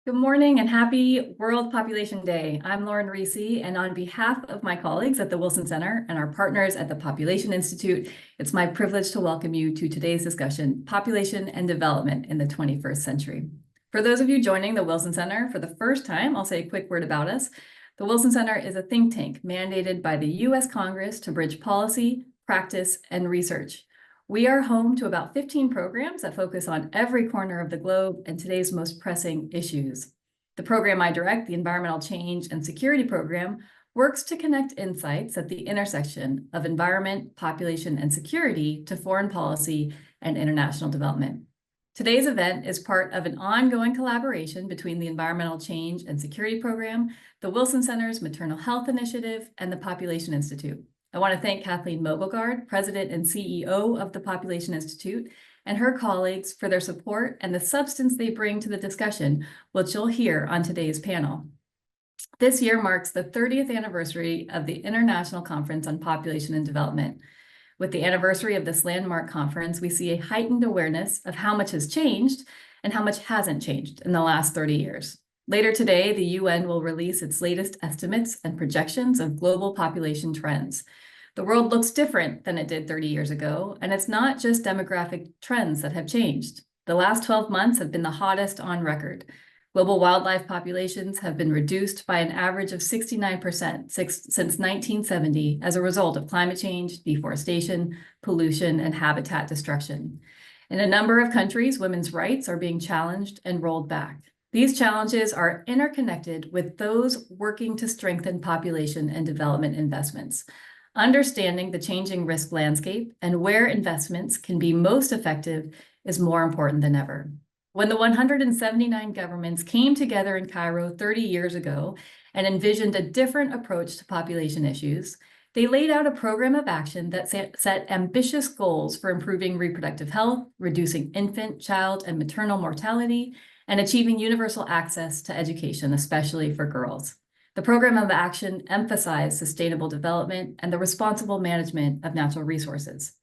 Good morning and happy World Population Day. I'm Lauren Reese, and on behalf of my colleagues at the Wilson Center and our partners at the Population Institute, it's my privilege to welcome you to today's discussion, Population and Development in the 21st Century. For those of you joining the Wilson Center for the first time, I'll say a quick word about us. The Wilson Center is a think tank mandated by the U.S. Congress to bridge policy, practice, and research. We are home to about 15 programs that focus on every corner of the globe and today's most pressing issues. The program I direct, the Environmental Change and Security Program, works to connect insights at the intersection of environment, population, and security to foreign policy and international development. Today's event is part of an ongoing collaboration between the Environmental Change and Security Program, the Wilson Center's Maternal Health Initiative, and the Population Institute. I want to thank Kathleen Mogelgaard, President and CEO of the Population Institute, and her colleagues for their support and the substance they bring to the discussion, which you'll hear on today's panel. This year marks the 30th anniversary of the International Conference on Population and Development. With the anniversary of this landmark conference, we see a heightened awareness of how much has changed and how much hasn't changed in the last 30 years. Later today, the UN will release its latest estimates and projections of global population trends. The world looks different than it did 30 years ago, and it's not just demographic trends that have changed. The last 12 months have been the hottest on record. Global wildlife populations have been reduced by an average of 69% since 1970 as a result of climate change, deforestation, pollution, and habitat destruction. In a number of countries, women's rights are being challenged and rolled back. These challenges are interconnected with those working to strengthen population and development investments. Understanding the changing risk landscape and where investments can be most effective is more important than ever. When the 179 governments came together in Cairo 30 years ago and envisioned a different approach to population issues, they laid out a program of action that set ambitious goals for improving reproductive health, reducing infant, child, and maternal mortality, and achieving universal access to education, especially for girls. The program of action emphasized sustainable development and the responsible management of natural resources.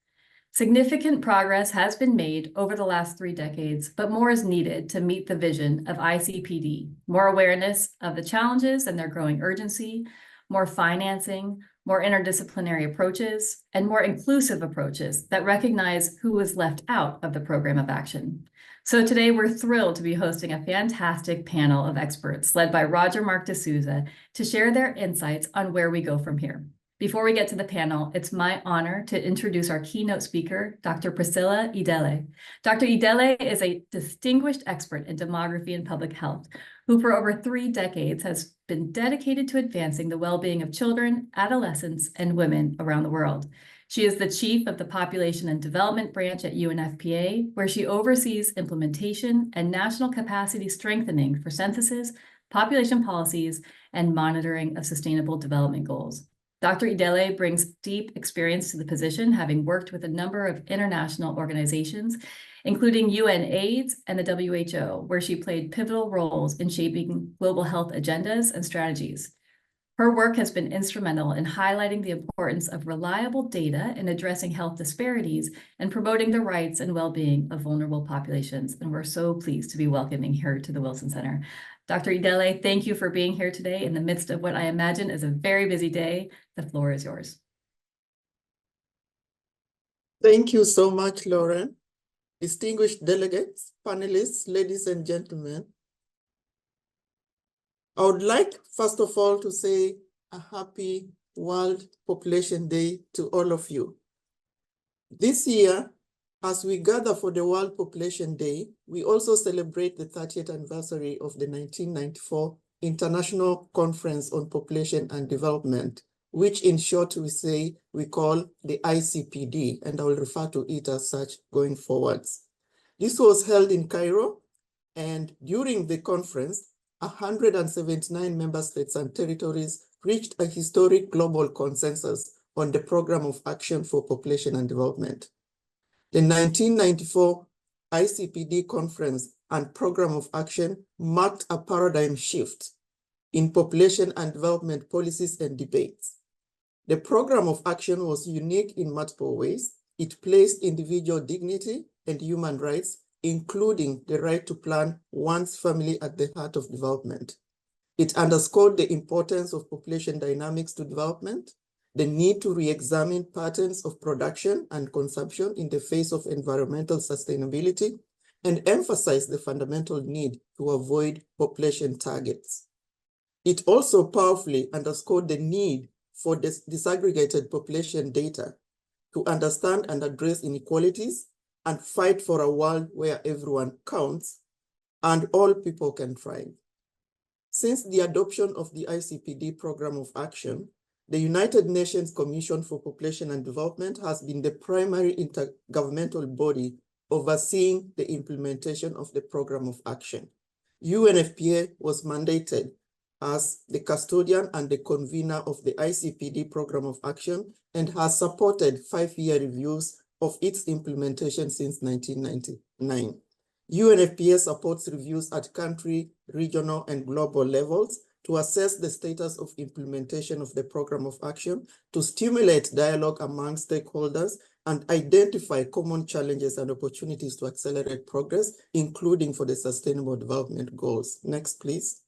Significant progress has been made over the last 3 decades, but more is needed to meet the vision of ICPD, more awareness of the challenges and their growing urgency, more financing, more interdisciplinary approaches, and more inclusive approaches that recognize who is left out of the program of action. So today we're thrilled to be hosting a fantastic panel of experts led by Roger Mark D'Souza to share their insights on where we go from here. Before we get to the panel, it's my honor to introduce our keynote speaker, Dr. Priscilla Idele. Dr. Idele is a distinguished expert in demography and public health, who for over 3 decades has been dedicated to advancing the well-being of children, adolescents, and women around the world. She is the chief of the Population and Development Branch at UNFPA, where she oversees implementation and national capacity strengthening for censuses, population policies, and monitoring of sustainable development goals. Dr. Idele brings deep experience to the position, having worked with a number of international organizations, including UNAIDS and the WHO, where she played pivotal roles in shaping global health agendas and strategies. Her work has been instrumental in highlighting the importance of reliable data in addressing health disparities and promoting the rights and well-being of vulnerable populations. And we're so pleased to be welcoming her to the Wilson Center. Dr. Idele, thank you for being here today in the midst of what I imagine is a very busy day. The floor is yours. Thank you so much, Lauren. Distinguished delegates, panelists, ladies and gentlemen. I would like, first of all, to say a happy World Population Day to all of you. This year, as we gather for the World Population Day, we also celebrate the 30th anniversary of the 1994 International Conference on Population and Development, which in short we call the ICPD, and I will refer to it as such going forwards. This was held in Cairo, and during the conference, 179 member states and territories reached a historic global consensus on the Program of Action for Population and Development. The 1994 ICPD Conference and Program of Action marked a paradigm shift in population and development policies and debates. The Program of Action was unique in multiple ways. It placed individual dignity and human rights including the right to plan one's family at the heart of development. It underscored the importance of population dynamics to development, the need to re-examine patterns of production and consumption in the face of environmental sustainability, and emphasized the fundamental need to avoid population targets. It also powerfully underscored the need for disaggregated population data to understand and address inequalities and fight for a world where everyone counts and all people can thrive. Since the adoption of the ICPD Program of Action, the United Nations Commission for Population and Development has been the primary intergovernmental body overseeing the implementation of the Program of Action. UNFPA was mandated as the custodian and the convener of the ICPD Program of Action and has supported 5-year reviews of its implementation since 1999. UNFPA supports reviews at country, regional, and global levels to assess the status of implementation of the Program of Action, to stimulate dialogue among stakeholders, and identify common challenges and opportunities to accelerate progress, including for the Sustainable Development Goals. Next, please.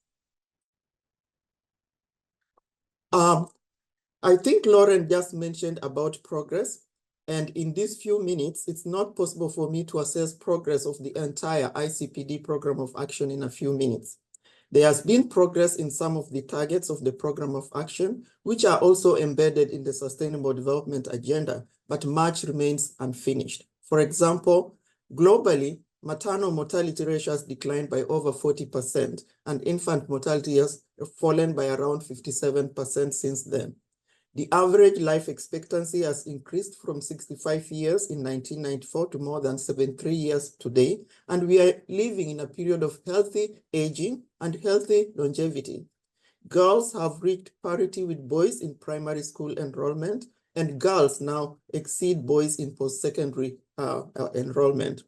I think Lauren just mentioned about progress. And in these few minutes, it's not possible for me to assess progress of the entire ICPD Program of Action in a few minutes. There has been progress in some of the targets of the Program of Action, which are also embedded in the Sustainable Development Agenda, but much remains unfinished. For example, globally, maternal mortality ratio has declined by over 40%, and infant mortality has fallen by around 57% since then. The average life expectancy has increased from 65 years in 1994 to more than 73 years today, and we are living in a period of healthy aging and healthy longevity. Girls have reached parity with boys in primary school enrollment, and girls now exceed boys in post-secondary enrollment.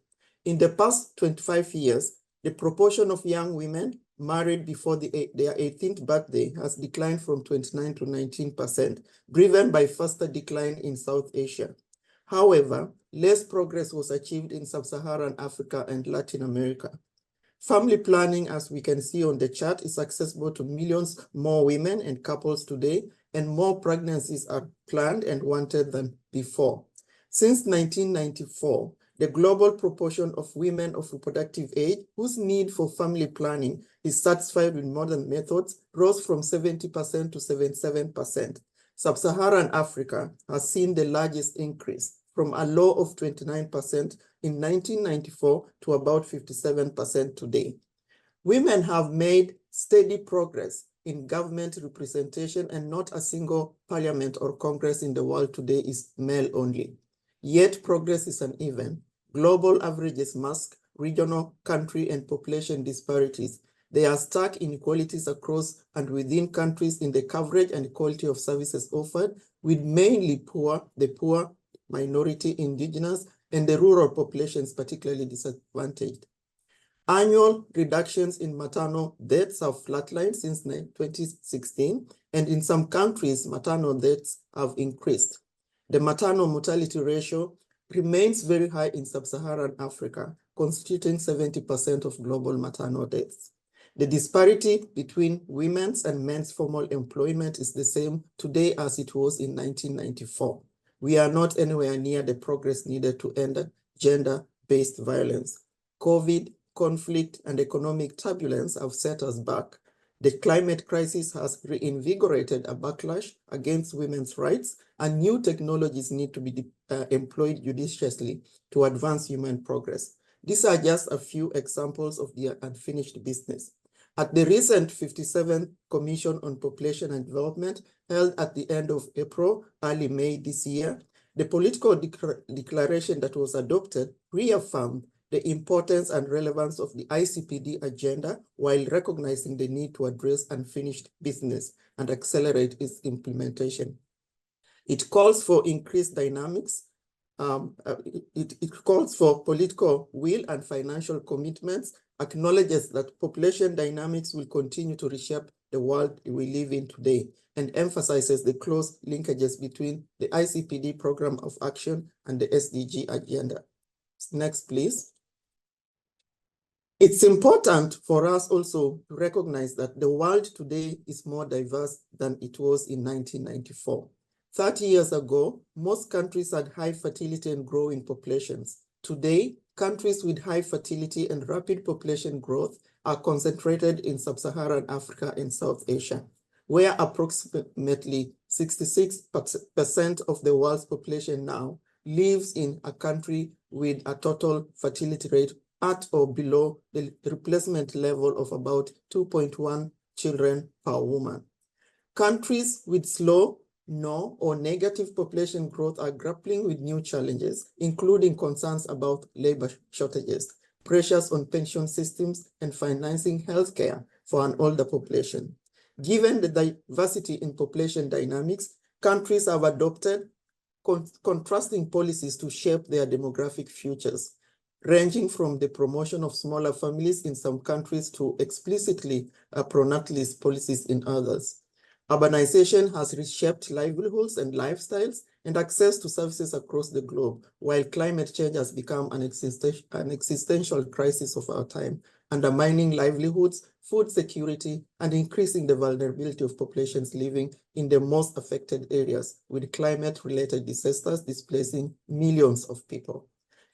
In the past 25 years, the proportion of young women married before their 18th birthday has declined from 29 to 19%, driven by faster decline in South Asia. However, less progress was achieved in Sub-Saharan Africa and Latin America. Family planning, as we can see on the chart, is accessible to millions more women and couples today, and more pregnancies are planned and wanted than before. Since 1994, the global proportion of women of reproductive age whose need for family planning is satisfied with modern methods rose from 70% to 77%. Sub-Saharan Africa has seen the largest increase, from a low of 29% in 1994 to about 57% today. Women have made steady progress in government representation, and not a single parliament or congress in the world today is male only. Yet progress is uneven. Global averages mask regional, country, and population disparities. There are stark inequalities across and within countries in the coverage and quality of services offered, with mainly the poor, minority, indigenous, and the rural populations particularly disadvantaged. Annual reductions in maternal deaths have flatlined since 2016, and in some countries, maternal deaths have increased. The maternal mortality ratio remains very high in Sub-Saharan Africa, constituting 70% of global maternal deaths. The disparity between women's and men's formal employment is the same today as it was in 1994. We are not anywhere near the progress needed to end gender-based violence. COVID, conflict, and economic turbulence have set us back. The climate crisis has reinvigorated a backlash against women's rights, and new technologies need to be employed judiciously to advance human progress. These are just a few examples of the unfinished business. At the recent 57th Commission on Population and Development, held at the end of April, early May this year, the political declaration that was adopted reaffirmed the importance and relevance of the ICPD agenda while recognizing the need to address unfinished business and accelerate its implementation. It calls for increased dynamics. It calls for political will and financial commitments, acknowledges that population dynamics will continue to reshape the world we live in today, and emphasizes the close linkages between the ICPD Program of Action and the SDG agenda. Next, please. It's important for us also to recognize that the world today is more diverse than it was in 1994. 30 years ago, most countries had high fertility and growing populations. Today, countries with high fertility and rapid population growth are concentrated in sub-Saharan Africa and South Asia, where approximately 66% of the world's population now lives in a country with a total fertility rate at or below the replacement level of about 2.1 children per woman. Countries with slow, no, or negative population growth are grappling with new challenges, including concerns about labor shortages, pressures on pension systems, and financing healthcare for an older population. Given the diversity in population dynamics, countries have adopted contrasting policies to shape their demographic futures, ranging from the promotion of smaller families in some countries to explicitly pronatalist policies in others. Urbanization has reshaped livelihoods and lifestyles and access to services across the globe, while climate change has become an existential crisis of our time, undermining livelihoods, food security, and increasing the vulnerability of populations living in the most affected areas, with climate-related disasters displacing millions of people.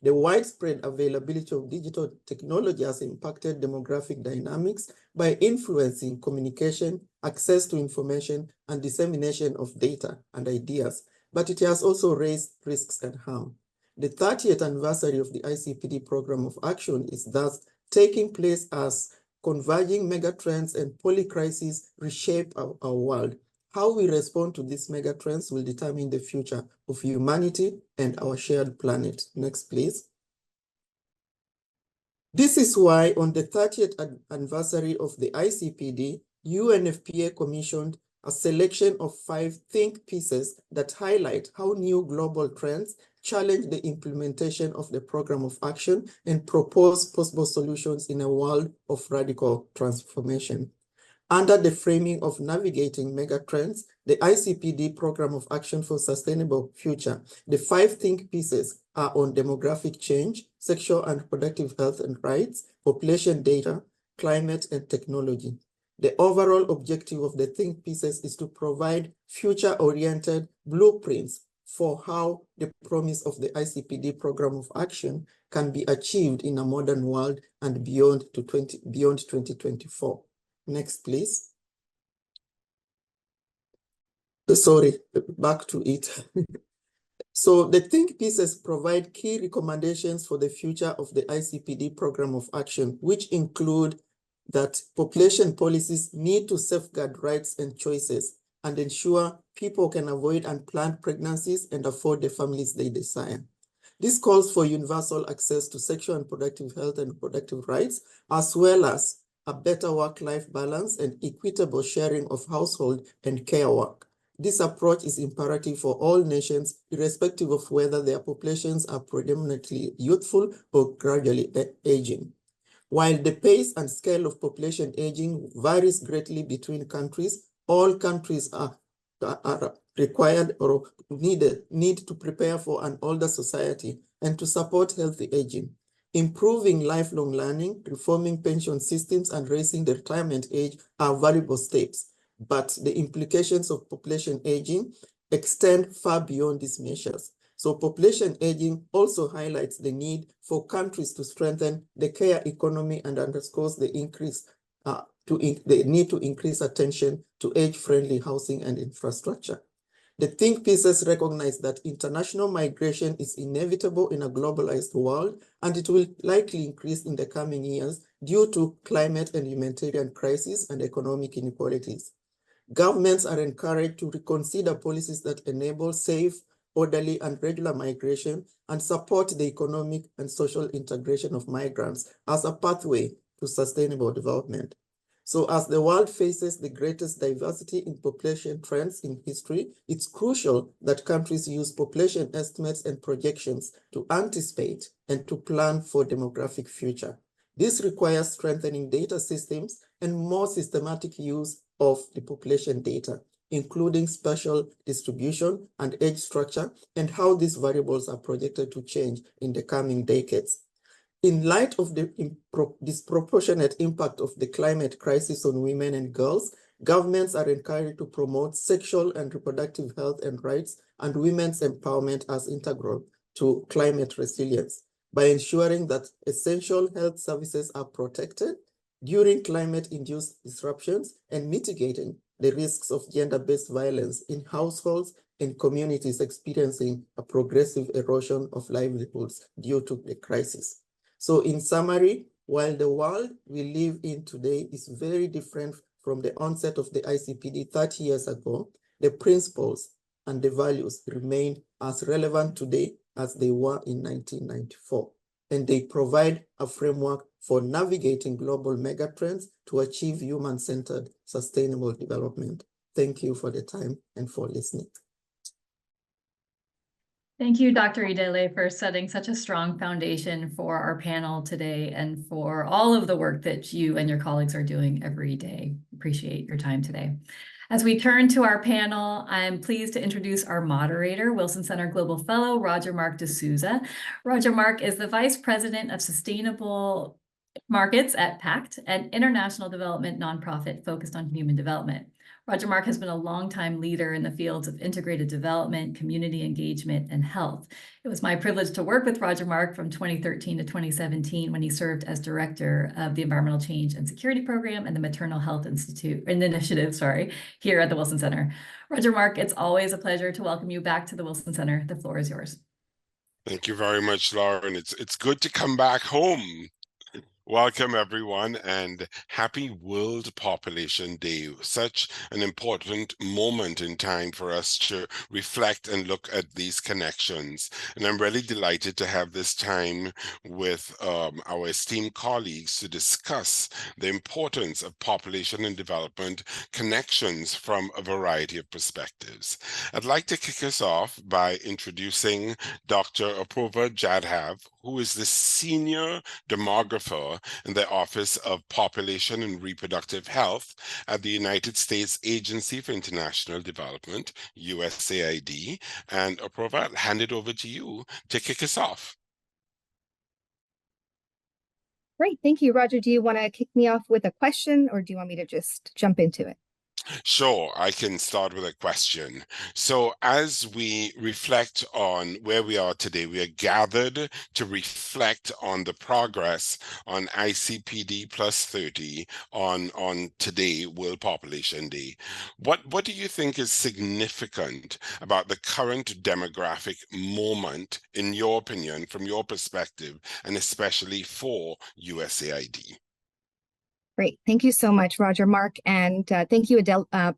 The widespread availability of digital technology has impacted demographic dynamics by influencing communication, access to information, and dissemination of data and ideas, but it has also raised risks and harm. The 30th anniversary of the ICPD Program of Action is thus taking place as converging megatrends and polycrises reshape our world. How we respond to these megatrends will determine the future of humanity and our shared planet. Next, please. This is why on the 30th anniversary of the ICPD, UNFPA commissioned a selection of 5 think pieces that highlight how new global trends challenge the implementation of the program of action and propose possible solutions in a world of radical transformation. Under the framing of navigating megatrends, the ICPD Program of Action for Sustainable Future, the 5 think pieces are on demographic change, sexual and reproductive health and rights, population data, climate, and technology. The overall objective of the think pieces is to provide future-oriented blueprints for how the promise of the ICPD Program of Action can be achieved in a modern world and beyond 2024. Next, please. Sorry, back to it. So the think pieces provide key recommendations for the future of the ICPD Program of Action, which include that population policies need to safeguard rights and choices and ensure people can avoid unplanned pregnancies and afford the families they desire. This calls for universal access to sexual and reproductive health and reproductive rights, as well as a better work-life balance and equitable sharing of household and care work. This approach is imperative for all nations, irrespective of whether their populations are predominantly youthful or gradually aging. While the pace and scale of population aging varies greatly between countries, all countries are required or need to prepare for an older society and to support healthy aging. Improving lifelong learning, reforming pension systems, and raising the retirement age are valuable steps, but the implications of population aging extend far beyond these measures. So population aging also highlights the need for countries to strengthen the care economy and underscores the need to increase attention to age-friendly housing and infrastructure. The think pieces recognize that international migration is inevitable in a globalized world, and it will likely increase in the coming years due to climate and humanitarian crises and economic inequalities. Governments are encouraged to reconsider policies that enable safe, orderly, and regular migration and support the economic and social integration of migrants as a pathway to sustainable development. So as the world faces the greatest diversity in population trends in history, it's crucial that countries use population estimates and projections to anticipate and to plan for demographic future. This requires strengthening data systems and more systematic use of the population data, including spatial distribution and age structure, and how these variables are projected to change in the coming decades. In light of the disproportionate impact of the climate crisis on women and girls, governments are encouraged to promote sexual and reproductive health and rights and women's empowerment as integral to climate resilience by ensuring that essential health services are protected during climate-induced disruptions and mitigating the risks of gender-based violence in households and communities experiencing a progressive erosion of livelihoods due to the crisis. So in summary, while the world we live in today is very different from the onset of the ICPD 30 years ago, the principles and the values remain as relevant today as they were in 1994. And they provide a framework for navigating global megatrends to achieve human-centered sustainable development. Thank you for the time and for listening. Thank you, Dr. Idele, for setting such a strong foundation for our panel today and for all of the work that you and your colleagues are doing every day. Appreciate your time today. As we turn to our panel, I'm pleased to introduce our moderator, Wilson Center Global Fellow, Roger Mark D'Souza. Roger Mark is the Vice President of Sustainable Markets at PACT, an international development nonprofit focused on human development. Roger Mark has been a longtime leader in the fields of integrated development, community engagement, and health. It was my privilege to work with Roger Mark from 2013 to 2017 when he served as director of the Environmental Change and Security Program and the Maternal Health Initiative, here at the Wilson Center. Roger Mark, it's always a pleasure to welcome you back to the Wilson Center. The floor is yours. Thank you very much, Lauren. It's good to come back home. Welcome, everyone, and happy World Population Day. Such an important moment in time for us to reflect and look at these connections. And I'm really delighted to have this time with our esteemed colleagues to discuss the importance of population and development connections from a variety of perspectives. I'd like to kick us off by introducing Dr. Apurva Jadhav, who is the Senior Demographer in the Office of Population and Reproductive Health at the United States Agency for International Development, USAID. And Apurva, I'll hand it over to you to kick us off. Great, thank you. Roger, do you want to kick me off with a question or do you want me to just jump into it? Sure, I can start with a question. So as we reflect on where we are today, we are gathered to reflect on the progress on ICPD plus 30 on today, World Population Day. What do you think is significant about the current demographic moment, in your opinion, from your perspective, and especially for USAID? Great. Thank you so much, Roger Mark. And thank you,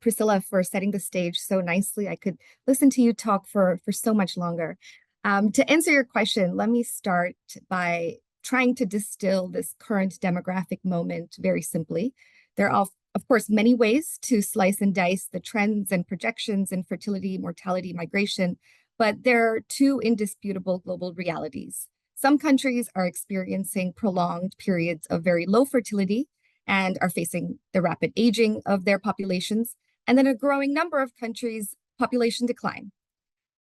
Priscilla, for setting the stage so nicely. I could listen to you talk for so much longer. To answer your question, let me start by trying to distill this current demographic moment very simply. There are, of course, many ways to slice and dice the trends and projections in fertility, mortality, migration, but there are two indisputable global realities. Some countries are experiencing prolonged periods of very low fertility and are facing the rapid aging of their populations, and then a growing number of countries' population decline.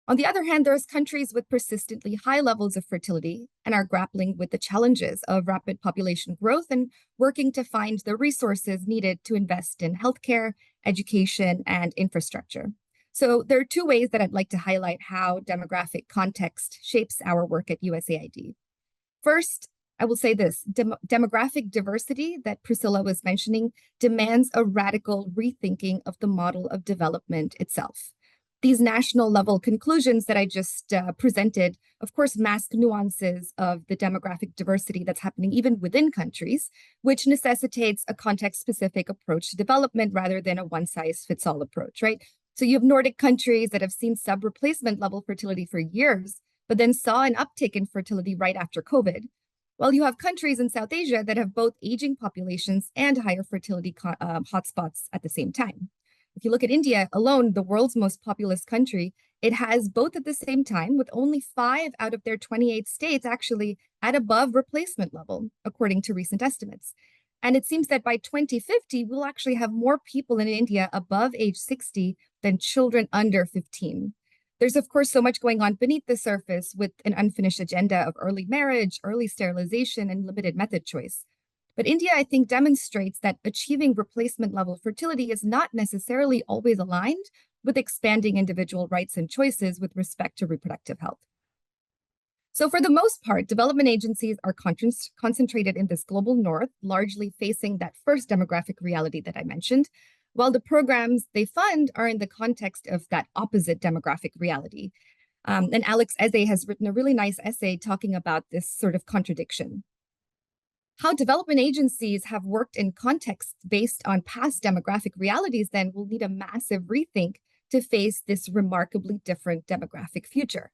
On the other hand, there's countries with persistently high levels of fertility and are grappling with the challenges of rapid population growth and working to find the resources needed to invest in healthcare, education, and infrastructure. So there are two ways that I'd like to highlight how demographic context shapes our work at USAID. First, I will say this, demographic diversity that Priscilla was mentioning demands a radical rethinking of the model of development itself. These national level conclusions that I just presented, of course, mask nuances of the demographic diversity that's happening even within countries, which necessitates a context-specific approach to development rather than a one-size-fits-all approach, right? So you have Nordic countries that have seen sub-replacement level fertility for years, but then saw an uptick in fertility right after COVID. While you have countries in South Asia that have both aging populations and higher fertility hotspots at the same time. If you look at India alone, the world's most populous country, it has both at the same time, with only 5 out of their 28 states actually at above replacement level, according to recent estimates. And it seems that by 2050, we'll actually have more people in India above age 60 than children under 15. There's, of course, so much going on beneath the surface with an unfinished agenda of early marriage, early sterilization, and limited method choice. But India, I think, demonstrates that achieving replacement level fertility is not necessarily always aligned with expanding individual rights and choices with respect to reproductive health. So for the most part, development agencies are concentrated in this global north, largely facing that first demographic reality that I mentioned, while the programs they fund are in the context of that opposite demographic reality. And Alex Eze has written a really nice essay talking about this sort of contradiction. How development agencies have worked in contexts based on past demographic realities then will need a massive rethink to face this remarkably different demographic future.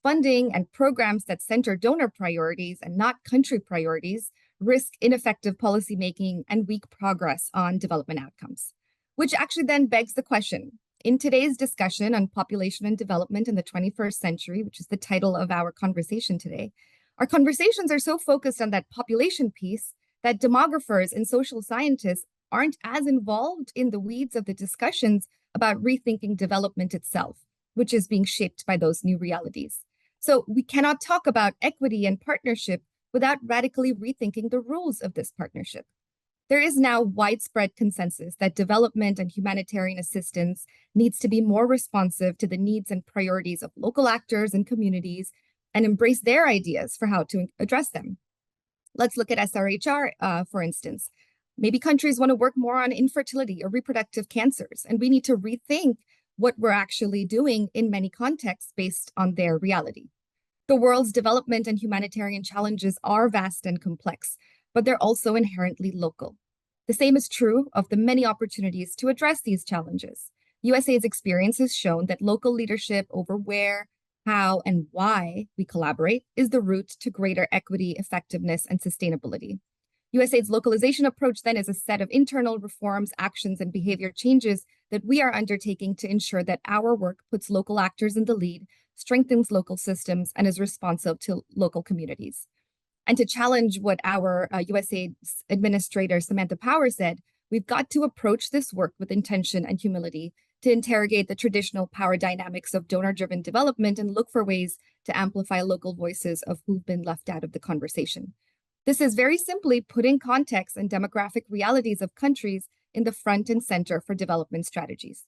Funding and programs that center donor priorities and not country priorities risk ineffective policymaking and weak progress on development outcomes, which actually then begs the question, in today's discussion on population and development in the 21st century, which is the title of our conversation today, our conversations are so focused on that population piece that demographers and social scientists aren't as involved in the weeds of the discussions about rethinking development itself, which is being shaped by those new realities. So we cannot talk about equity and partnership without radically rethinking the rules of this partnership. There is now widespread consensus that development and humanitarian assistance needs to be more responsive to the needs and priorities of local actors and communities and embrace their ideas for how to address them. Let's look at SRHR, for instance. Maybe countries want to work more on infertility or reproductive cancers, and we need to rethink what we're actually doing in many contexts based on their reality. The world's development and humanitarian challenges are vast and complex, but they're also inherently local. The same is true of the many opportunities to address these challenges. USAID's experience has shown that local leadership over where, how, and why we collaborate is the route to greater equity, effectiveness, and sustainability. USAID's localization approach then is a set of internal reforms, actions, and behavior changes that we are undertaking to ensure that our work puts local actors in the lead, strengthens local systems, and is responsive to local communities. And to challenge what our USAID administrator, Samantha Power, said, we've got to approach this work with intention and humility to interrogate the traditional power dynamics of donor-driven development and look for ways to amplify local voices of who've been left out of the conversation. This is very simply putting context and demographic realities of countries in the front and center for development strategies.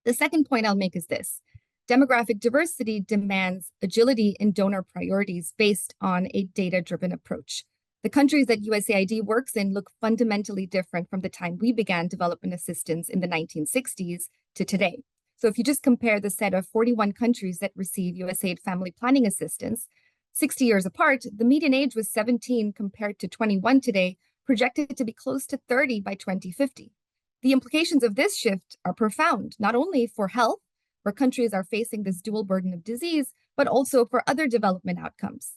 The second point I'll make is this. Demographic diversity demands agility in donor priorities based on a data-driven approach. The countries that USAID works in look fundamentally different from the time we began development assistance in the 1960s to today. So if you just compare the set of 41 countries that receive USAID family planning assistance, 60 years apart, the median age was 17 compared to 21 today, projected to be close to 30 by 2050. The implications of this shift are profound, not only for health, where countries are facing this dual burden of disease, but also for other development outcomes.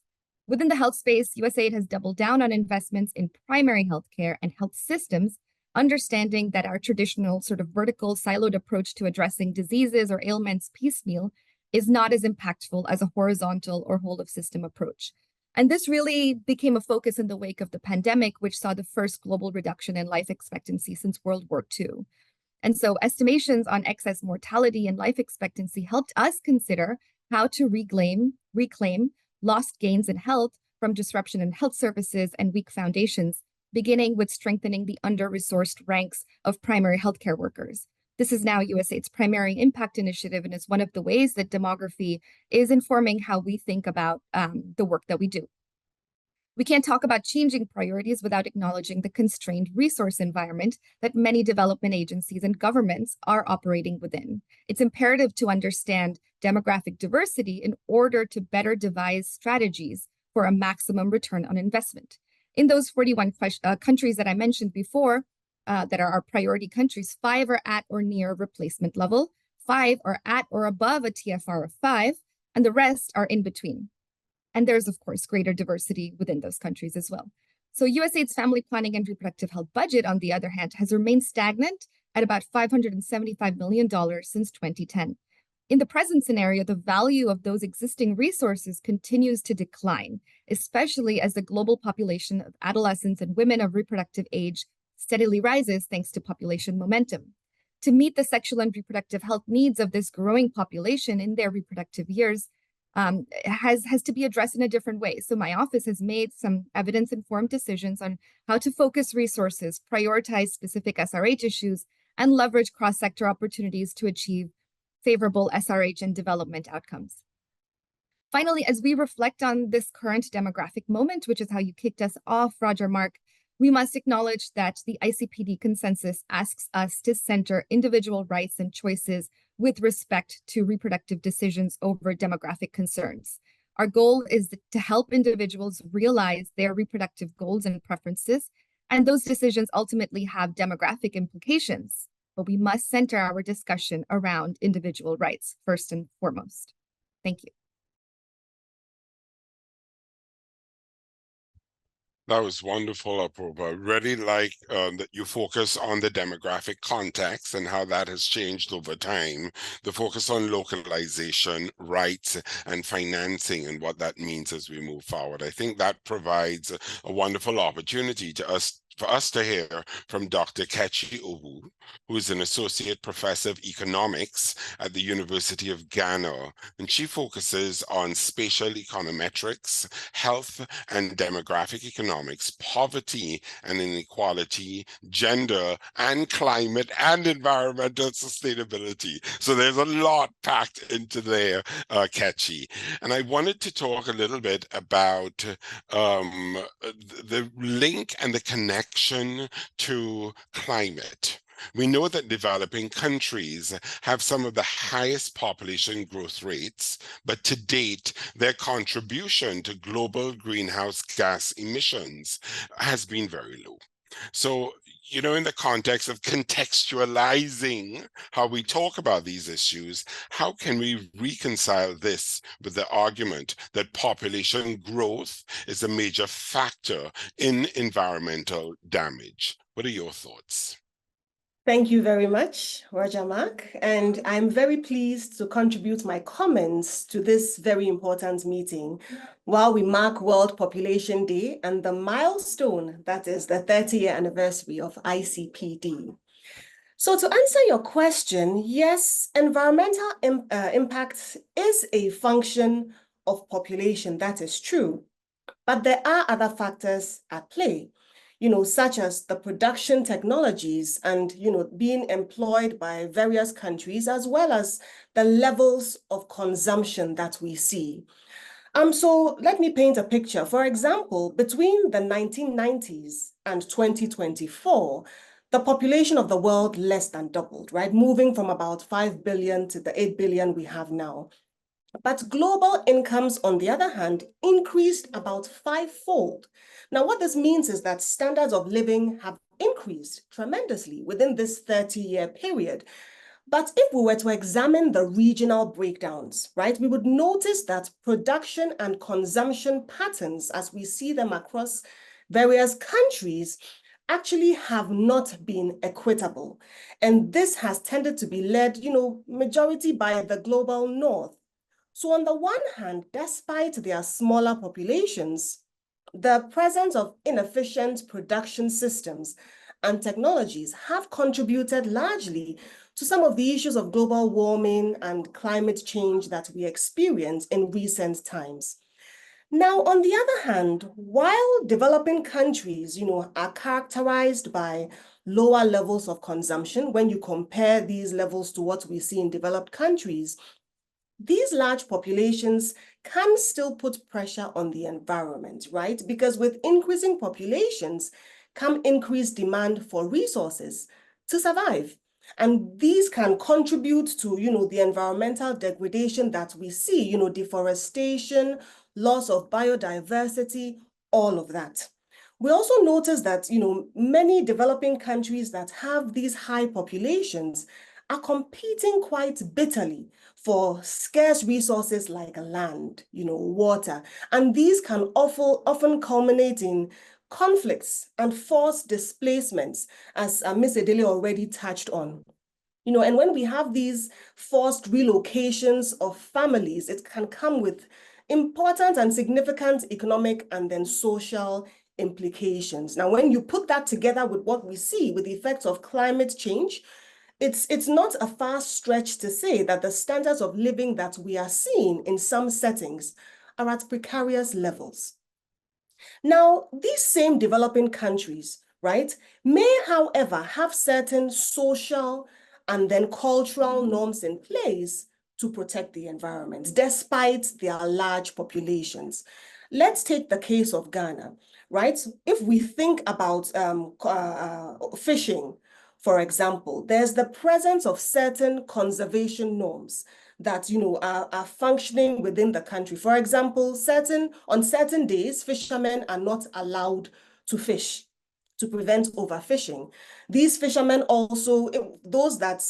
Within the health space, USAID has doubled down on investments in primary healthcare and health systems, understanding that our traditional sort of vertical siloed approach to addressing diseases or ailments piecemeal is not as impactful as a horizontal or whole of system approach. And this really became a focus in the wake of the pandemic, which saw the first global reduction in life expectancy since World War II. And so estimations on excess mortality and life expectancy helped us consider how to reclaim lost gains in health from disruption in health services and weak foundations, beginning with strengthening the under-resourced ranks of primary healthcare workers. This is now USAID's primary impact initiative and is one of the ways that demography is informing how we think about the work that we do. We can't talk about changing priorities without acknowledging the constrained resource environment that many development agencies and governments are operating within. It's imperative to understand demographic diversity in order to better devise strategies for a maximum return on investment. In those 41 countries that I mentioned before, that are our priority countries, 5 are at or near replacement level, 5 are at or above a TFR of 5, and the rest are in between. And there's, of course, greater diversity within those countries as well. So USAID's family planning and reproductive health budget, on the other hand, has remained stagnant at about $575 million since 2010. In the present scenario, the value of those existing resources continues to decline, especially as the global population of adolescents and women of reproductive age steadily rises thanks to population momentum. To meet the sexual and reproductive health needs of this growing population in their reproductive years has to be addressed in a different way. So my office has made some evidence-informed decisions on how to focus resources, prioritize specific SRH issues, and leverage cross-sector opportunities to achieve favorable SRH and development outcomes. Finally, as we reflect on this current demographic moment, which is how you kicked us off, Roger, Mark, we must acknowledge that the ICPD consensus asks us to center individual rights and choices with respect to reproductive decisions over demographic concerns. Our goal is to help individuals realize their reproductive goals and preferences, and those decisions ultimately have demographic implications, but we must center our discussion around individual rights first and foremost. Thank you. That was wonderful, Apurva. Really like that you focus on the demographic context and how that has changed over time. The focus on localization, rights, and financing and what that means as we move forward. I think that provides a wonderful opportunity for us to hear from Dr. Kechi Owu, who is an associate professor of economics at the University of Ghana, and she focuses on spatial econometrics, health and demographic economics, poverty and inequality, gender and climate and environmental sustainability. So there's a lot packed into there, Kechi. And I wanted to talk a little bit about the link and the connection to climate. We know that developing countries have some of the highest population growth rates, but to date, their contribution to global greenhouse gas emissions has been very low. So, you know, in the context of contextualizing how we talk about these issues, how can we reconcile this with the argument that population growth is a major factor in environmental damage? What are your thoughts? Thank you very much, Roger Mark, and I'm very pleased to contribute my comments to this very important meeting while we mark World Population Day and the milestone that is the 30-year anniversary of ICPD. So to answer your question, yes, environmental impact is a function of population, that is true, but there are other factors at play, such as the production technologies and, being employed by various countries, as well as the levels of consumption that we see. So let me paint a picture. For example, between the 1990s and 2024, the population of the world less than doubled, right? Moving from about 5 billion to the 8 billion we have now. But global incomes, on the other hand, increased about 5-fold. Now, what this means is that standards of living have increased tremendously within this 30-year period. But if we were to examine the regional breakdowns, right, we would notice that production and consumption patterns, as we see them across various countries, actually have not been equitable. And this has tended to be led, majority by the global north. So on the one hand, despite their smaller populations, the presence of inefficient production systems and technologies have contributed largely to some of the issues of global warming and climate change that we experience in recent times. Now, on the other hand, while developing countries, are characterized by lower levels of consumption, when you compare these levels to what we see in developed countries, these large populations can still put pressure on the environment, right? Because with increasing populations come increased demand for resources to survive. And these can contribute to, the environmental degradation that we see, deforestation, loss of biodiversity, all of that. We also notice that, many developing countries that have these high populations are competing quite bitterly for scarce resources like land, water, and these can often culminate in conflicts and forced displacements, as Ms. Edele already touched on. And when we have these forced relocations of families, it can come with important and significant economic and then social implications. Now, when you put that together with what we see with the effects of climate change, it's not a far stretch to say that the standards of living that we are seeing in some settings are at precarious levels. Now, these same developing countries, right, may, however, have certain social and then cultural norms in place to protect the environment, despite their large populations. Let's take the case of Ghana, right? If we think about fishing, for example, there's the presence of certain conservation norms that are functioning within the country. For example, on certain days, fishermen are not allowed to fish to prevent overfishing. These fishermen also, those that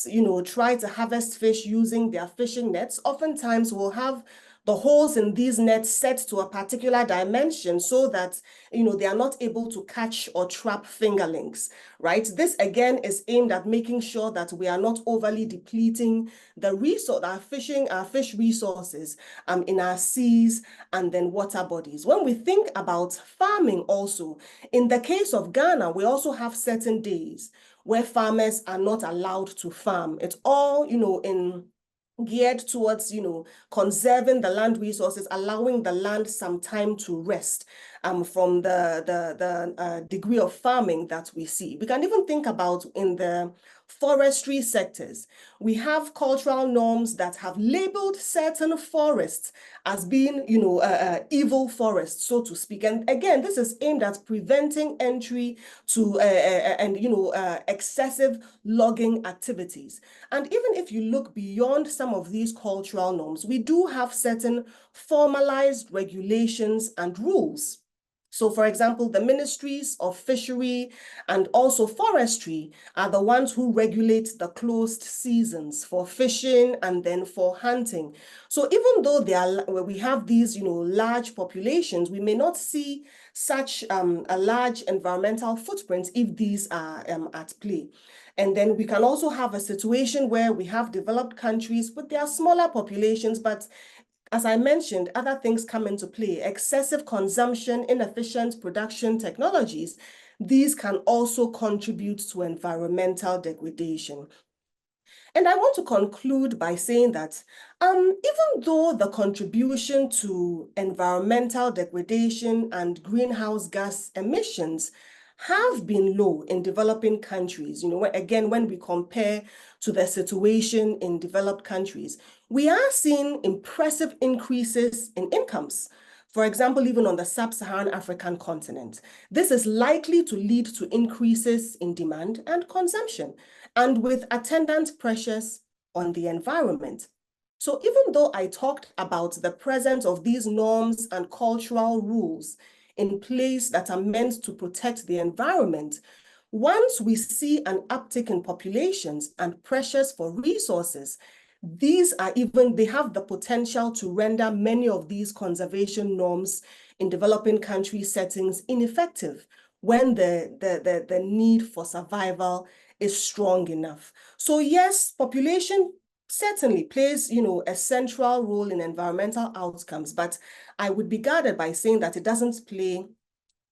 try to harvest fish using their fishing nets, oftentimes will have the holes in these nets set to a particular dimension so that they are not able to catch or trap fingerlings, right? This again is aimed at making sure that we are not overly depleting the resource, our fish resources in our seas and then water bodies. When we think about farming also, in the case of Ghana, we also have certain days where farmers are not allowed to farm. It's all, geared towards, conserving the land resources, allowing the land some time to rest from the degree of farming that we see. We can even think about in the forestry sectors. We have cultural norms that have labeled certain forests as being, evil forests, so to speak. And again, this is aimed at preventing entry to excessive logging activities. And even if you look beyond some of these cultural norms, we do have certain formalized regulations and rules. So, for example, the ministries of fishery and also forestry are the ones who regulate the closed seasons for fishing and then for hunting. So even though we have these, large populations, we may not see such a large environmental footprint if these are at play. And then we can also have a situation where we have developed countries with their smaller populations, but as I mentioned, other things come into play. Excessive consumption, inefficient production technologies, these can also contribute to environmental degradation. And I want to conclude by saying that even though the contribution to environmental degradation and greenhouse gas emissions have been low in developing countries, again, when we compare to the situation in developed countries, we are seeing impressive increases in incomes. For example, even on the sub-Saharan African continent, this is likely to lead to increases in demand and consumption, and with attendant pressures on the environment. So even though I talked about the presence of these norms and cultural rules in place that are meant to protect the environment, once we see an uptick in populations and pressures for resources, they have the potential to render many of these conservation norms in developing country settings ineffective when the need for survival is strong enough. So yes, population certainly plays, a central role in environmental outcomes, but I would be guarded by saying that it doesn't play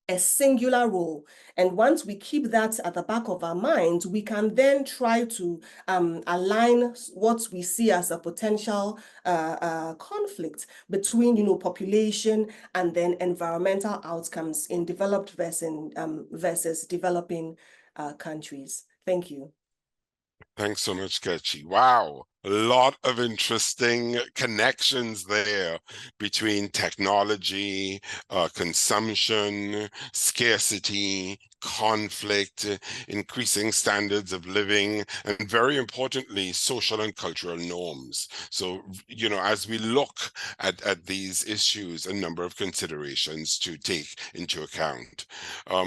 a singular role. And once we keep that at the back of our minds, we can then try to align what we see as a potential conflict between, population and then environmental outcomes in developed versus developing countries. Thank you. Thanks so much, Kechi. Wow, a lot of interesting connections there between technology, consumption, scarcity, conflict, increasing standards of living, and very importantly, social and cultural norms. So, as we look at these issues, a number of considerations to take into account.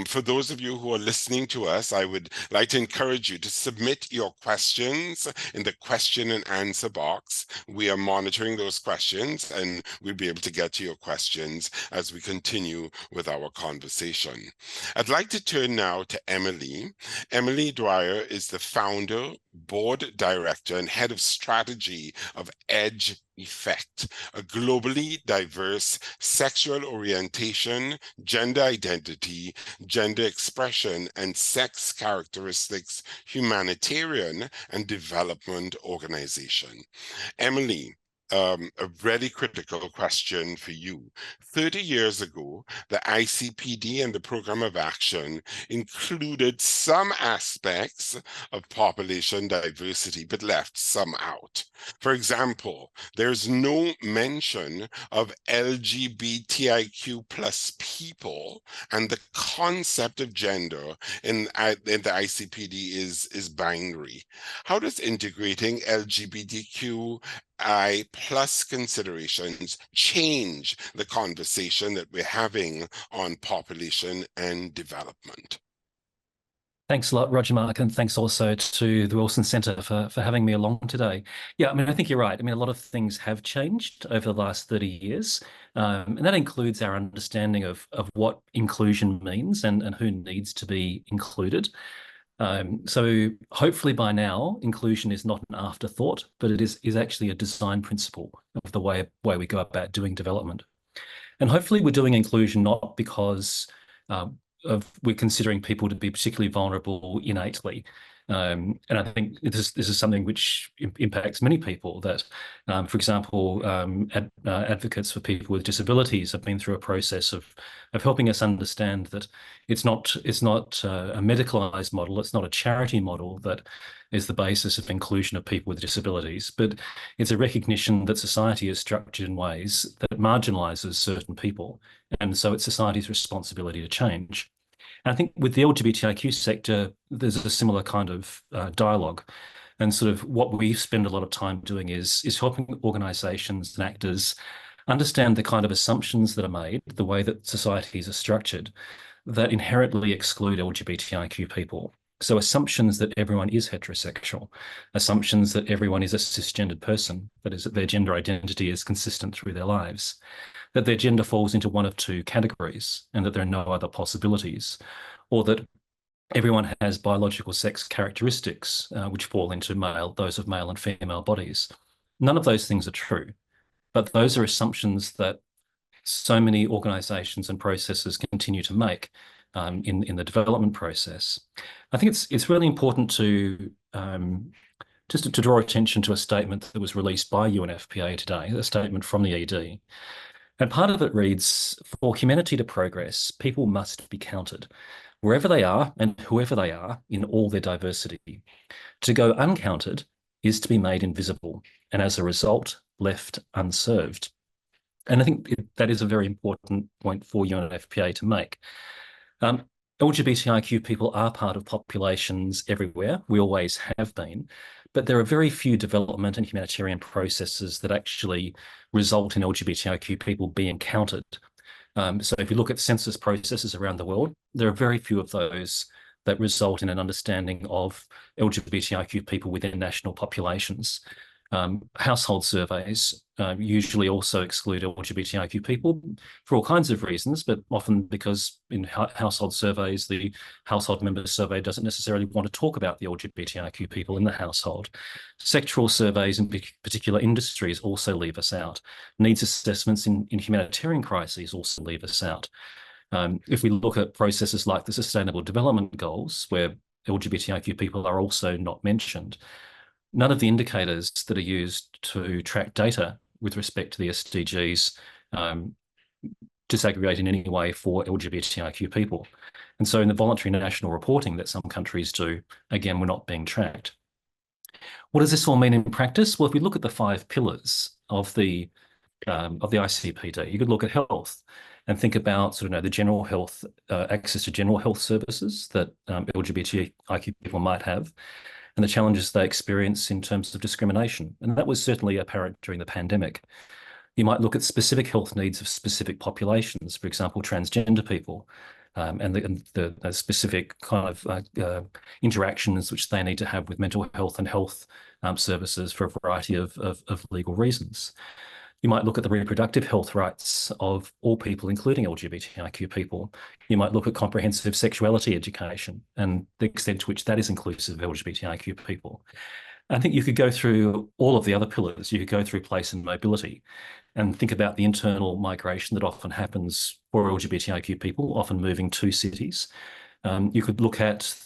For those of you who are listening to us, I would like to encourage you to submit your questions in the question and answer box. We are monitoring those questions, and we'll be able to get to your questions as we continue with our conversation. I'd like to turn now to Emily. Emily Dwyer is the founder board director and head of strategy of Edge Effect, a globally diverse sexual orientation, gender identity, gender expression, and sex characteristics humanitarian and development organization. Emily, a really critical question for you. 30 years ago, the ICPD and the Program of Action included some aspects of population diversity, but left some out. For example, there's no mention of LGBTIQ plus people, and the concept of gender in the ICPD is binary. How does integrating LGBTQI plus considerations change the conversation that we're having on population and development? Thanks a lot, Roger Mark, and thanks also to the Wilson Centre for having me along today. Yeah, I mean, I think you're right. I mean, a lot of things have changed over the last 30 years, and that includes our understanding of what inclusion means and who needs to be included. So hopefully by now, inclusion is not an afterthought, but it is actually a design principle of the way we go about doing development. And hopefully we're doing inclusion not because we're considering people to be particularly vulnerable innately. And I think this is something which impacts many people that, for example, advocates for people with disabilities have been through a process of helping us understand that it's not a medicalized model, it's not a charity model that is the basis of inclusion of people with disabilities, but it's a recognition that society is structured in ways that marginalizes certain people. And so it's society's responsibility to change. And I think with the LGBTIQ sector, there's a similar kind of dialogue. And sort of what we spend a lot of time doing is helping organizations and actors understand the kind of assumptions that are made, the way that societies are structured, that inherently exclude LGBTIQ people. So assumptions that everyone is heterosexual, assumptions that everyone is a cisgendered person, that is, that their gender identity is consistent through their lives, that their gender falls into one of two categories and that there are no other possibilities, or that everyone has biological sex characteristics which fall into those of male and female bodies. None of those things are true, but those are assumptions that so many organizations and processes continue to make in the development process. I think it's really important to just to draw attention to a statement that was released by UNFPA today, a statement from the ED. And part of it reads, for humanity to progress, people must be counted, wherever they are and whoever they are in all their diversity. To go uncounted is to be made invisible, and as a result, left unserved. And I think that is a very important point for UNFPA to make. LGBTIQ people are part of populations everywhere. We always have been. But there are very few development and humanitarian processes that actually result in LGBTIQ people being counted. So if you look at census processes around the world, there are very few of those that result in an understanding of LGBTIQ people within national populations. Household surveys usually also exclude LGBTIQ people for all kinds of reasons, but often because in household surveys, the household member survey doesn't necessarily want to talk about the LGBTIQ people in the household. Sectoral surveys in particular industries also leave us out. Needs assessments in humanitarian crises also leave us out. If we look at processes like the Sustainable Development Goals, where LGBTIQ people are also not mentioned, none of the indicators that are used to track data with respect to the SDGs disaggregate in any way for LGBTIQ people. And so in the voluntary national reporting that some countries do, again, we're not being tracked. What does this all mean in practice? Well, if we look at the 5 pillars of the ICPD, you could look at health and think about sort of the general health, access to general health services that LGBTIQ people might have, and the challenges they experience in terms of discrimination. And that was certainly apparent during the pandemic. You might look at specific health needs of specific populations, for example, transgender people, and the specific kind of interactions which they need to have with mental health and health services for a variety of legal reasons. You might look at the reproductive health rights of all people, including LGBTIQ people. You might look at comprehensive sexuality education and the extent to which that is inclusive of LGBTIQ people. I think you could go through all of the other pillars. You could go through place and mobility and think about the internal migration that often happens for LGBTIQ people, often moving to cities. You could look at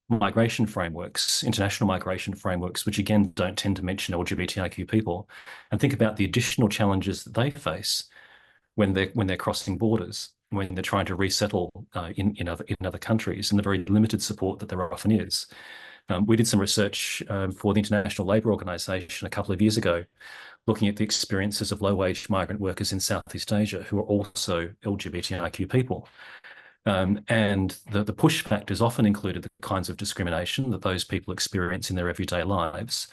migration frameworks, international migration frameworks, which again don't tend to mention LGBTIQ people, and think about the additional challenges that they face when they're crossing borders, when they're trying to resettle in other countries, and the very limited support that there often is. We did some research for the International Labour Organization a couple of years ago, looking at the experiences of low-wage migrant workers in Southeast Asia who are also LGBTIQ people. And the push factors often included the kinds of discrimination that those people experience in their everyday lives.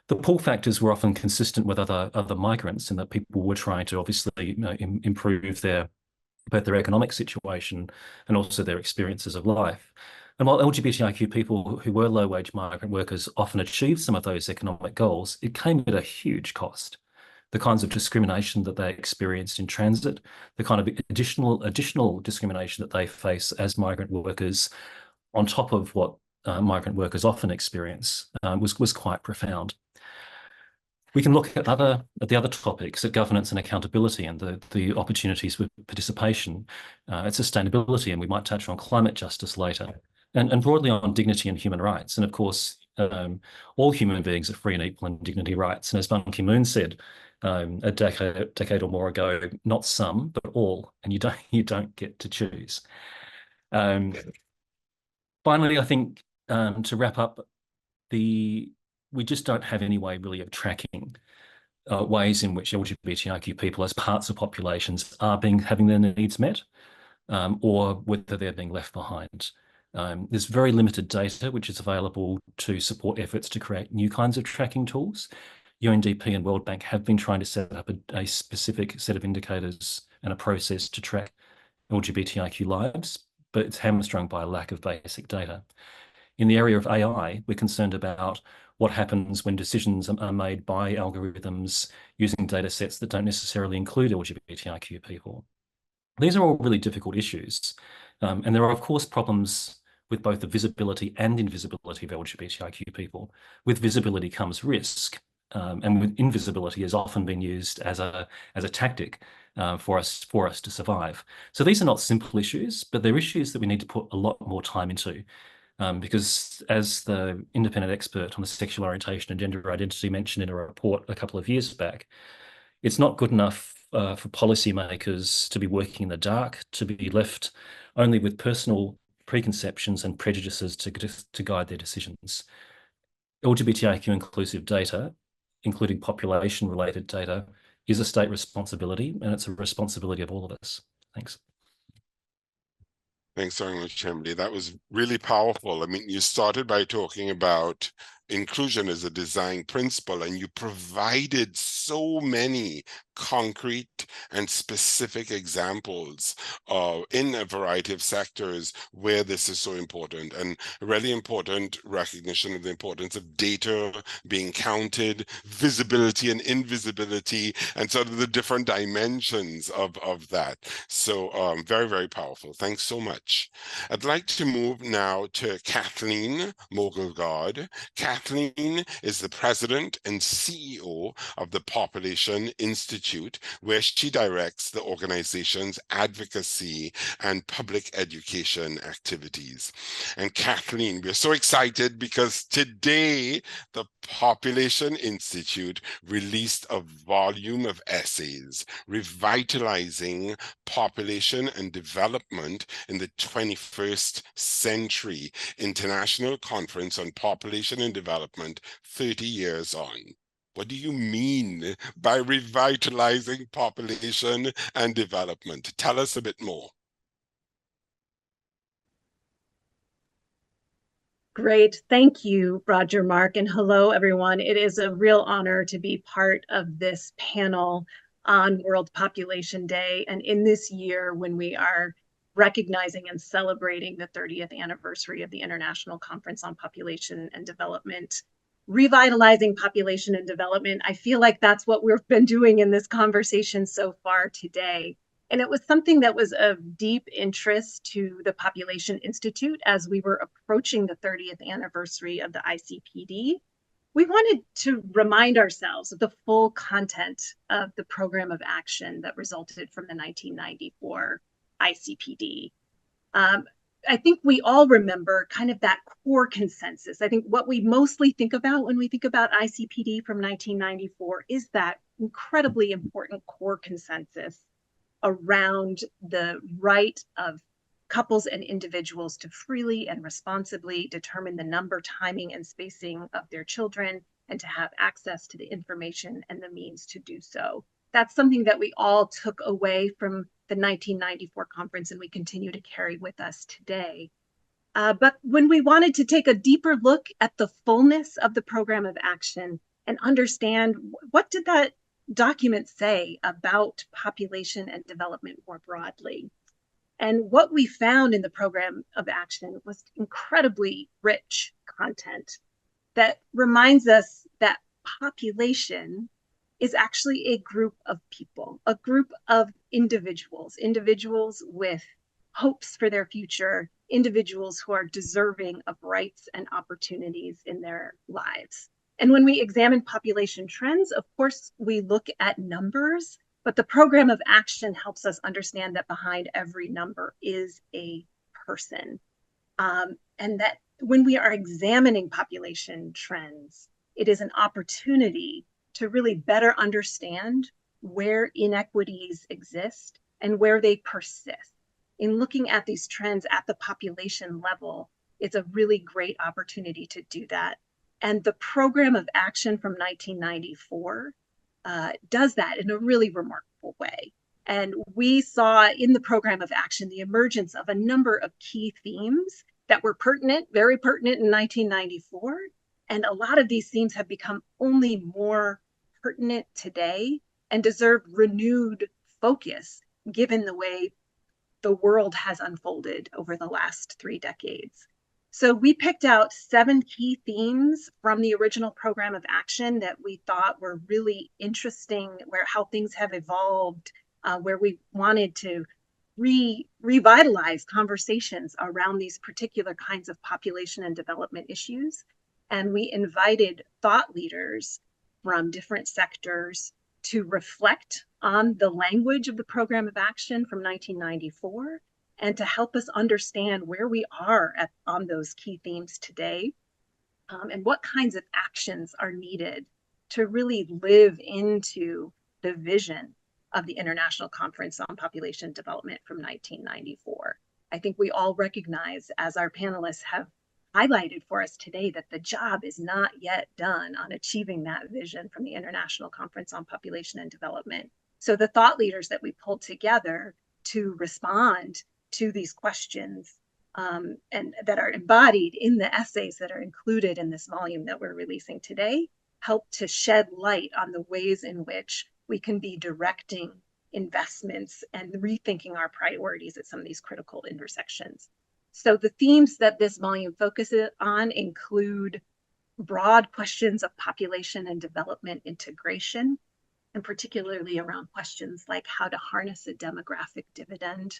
The pull factors were often consistent with other migrants, in that people were trying to obviously improve both their economic situation and also their experiences of life. And while LGBTIQ people who were low-wage migrant workers often achieved some of those economic goals, it came at a huge cost. The kinds of discrimination that they experienced in transit, the kind of additional discrimination that they face as migrant workers, on top of what migrant workers often experience, was quite profound. We can look at the other topics, at governance and accountability and the opportunities for participation, at sustainability, and we might touch on climate justice later, and broadly on dignity and human rights. And of course, all human beings are free and equal in dignity rights. And as Ban Ki-moon said a decade or more ago, not some, but all, and you don't get to choose. Finally, I think to wrap up, we just don't have any way really of tracking ways in which LGBTIQ people as parts of populations are having their needs met, or whether they're being left behind. There's very limited data which is available to support efforts to create new kinds of tracking tools. UNDP and World Bank have been trying to set up a specific set of indicators and a process to track LGBTIQ lives, but it's hamstrung by a lack of basic data. In the area of AI, we're concerned about what happens when decisions are made by algorithms using data sets that don't necessarily include LGBTIQ people. These are all really difficult issues. And there are, of course, problems with both the visibility and invisibility of LGBTIQ people. With visibility comes risk, and with invisibility has often been used as a tactic for us to survive. So these are not simple issues, but they're issues that we need to put a lot more time into. Because as the independent expert on the sexual orientation and gender identity mentioned in a report a couple of years back, it's not good enough for policymakers to be working in the dark, to be left only with personal preconceptions and prejudices to guide their decisions. LGBTIQ inclusive data, including population-related data, is a state responsibility, and it's a responsibility of all of us. Thanks. Thanks very much, Emily. That was really powerful. I mean, you started by talking about inclusion as a design principle, and you provided so many concrete and specific examples in a variety of sectors where this is so important, and really important recognition of the importance of data being counted, visibility and invisibility, and sort of the different dimensions of that. So very, very powerful. Thanks so much. I'd like to move now to Kathleen Mogulgard. Kathleen is the president and CEO of the Population Institute, where she directs the organization's advocacy and public education activities. And Kathleen, we're so excited because today the Population Institute released a volume of essays, Revitalizing Population and Development in the 21st Century, International Conference on Population and Development 30 years on. What do you mean by revitalizing population and development? Tell us a bit more. Great. Thank you, Roger, Mark, and hello, everyone. It is a real honor to be part of this panel on World Population Day. And in this year, when we are recognizing and celebrating the 30th anniversary of the International Conference on Population and Development, revitalizing population and development. I feel like that's what we've been doing in this conversation so far today. And it was something that was of deep interest to the Population Institute as we were approaching the 30th anniversary of the ICPD. We wanted to remind ourselves of the full content of the program of action that resulted from the 1994 ICPD. I think we all remember kind of that core consensus. I think what we mostly think about when we think about ICPD from 1994 is that incredibly important core consensus around the right of couples and individuals to freely and responsibly determine the number, timing, and spacing of their children, and to have access to the information and the means to do so. That's something that we all took away from the 1994 conference and we continue to carry with us today. But when we wanted to take a deeper look at the fullness of the program of action and understand what did that document say about population and development more broadly. And what we found in the program of action was incredibly rich content that reminds us that population is actually a group of people, a group of individuals with hopes for their future, individuals who are deserving of rights and opportunities in their lives. And when we examine population trends, of course, we look at numbers, but the program of action helps us understand that behind every number is a person. And that when we are examining population trends, it is an opportunity to really better understand where inequities exist and where they persist. In looking at these trends at the population level, it's a really great opportunity to do that. And the program of action from 1994 does that in a really remarkable way. And we saw in the program of action the emergence of a number of key themes that were pertinent, very pertinent in 1994. And a lot of these themes have become only more pertinent today and deserve renewed focus given the way the world has unfolded over the last 3 decades. So we picked out 7 key themes from the original program of action that we thought were really interesting, where how things have evolved, where we wanted to revitalize conversations around these particular kinds of population and development issues. And we invited thought leaders from different sectors to reflect on the language of the program of action from 1994 and to help us understand where we are on those key themes today, and what kinds of actions are needed to really live into the vision of the International Conference on Population Development from 1994. I think we all recognize, as our panelists have highlighted for us today, that the job is not yet done on achieving that vision from the International Conference on Population and Development. So the thought leaders that we pulled together to respond to these questions and that are embodied in the essays that are included in this volume that we're releasing today help to shed light on the ways in which we can be directing investments and rethinking our priorities at some of these critical intersections. So the themes that this volume focuses on include broad questions of population and development integration, and particularly around questions like how to harness a demographic dividend.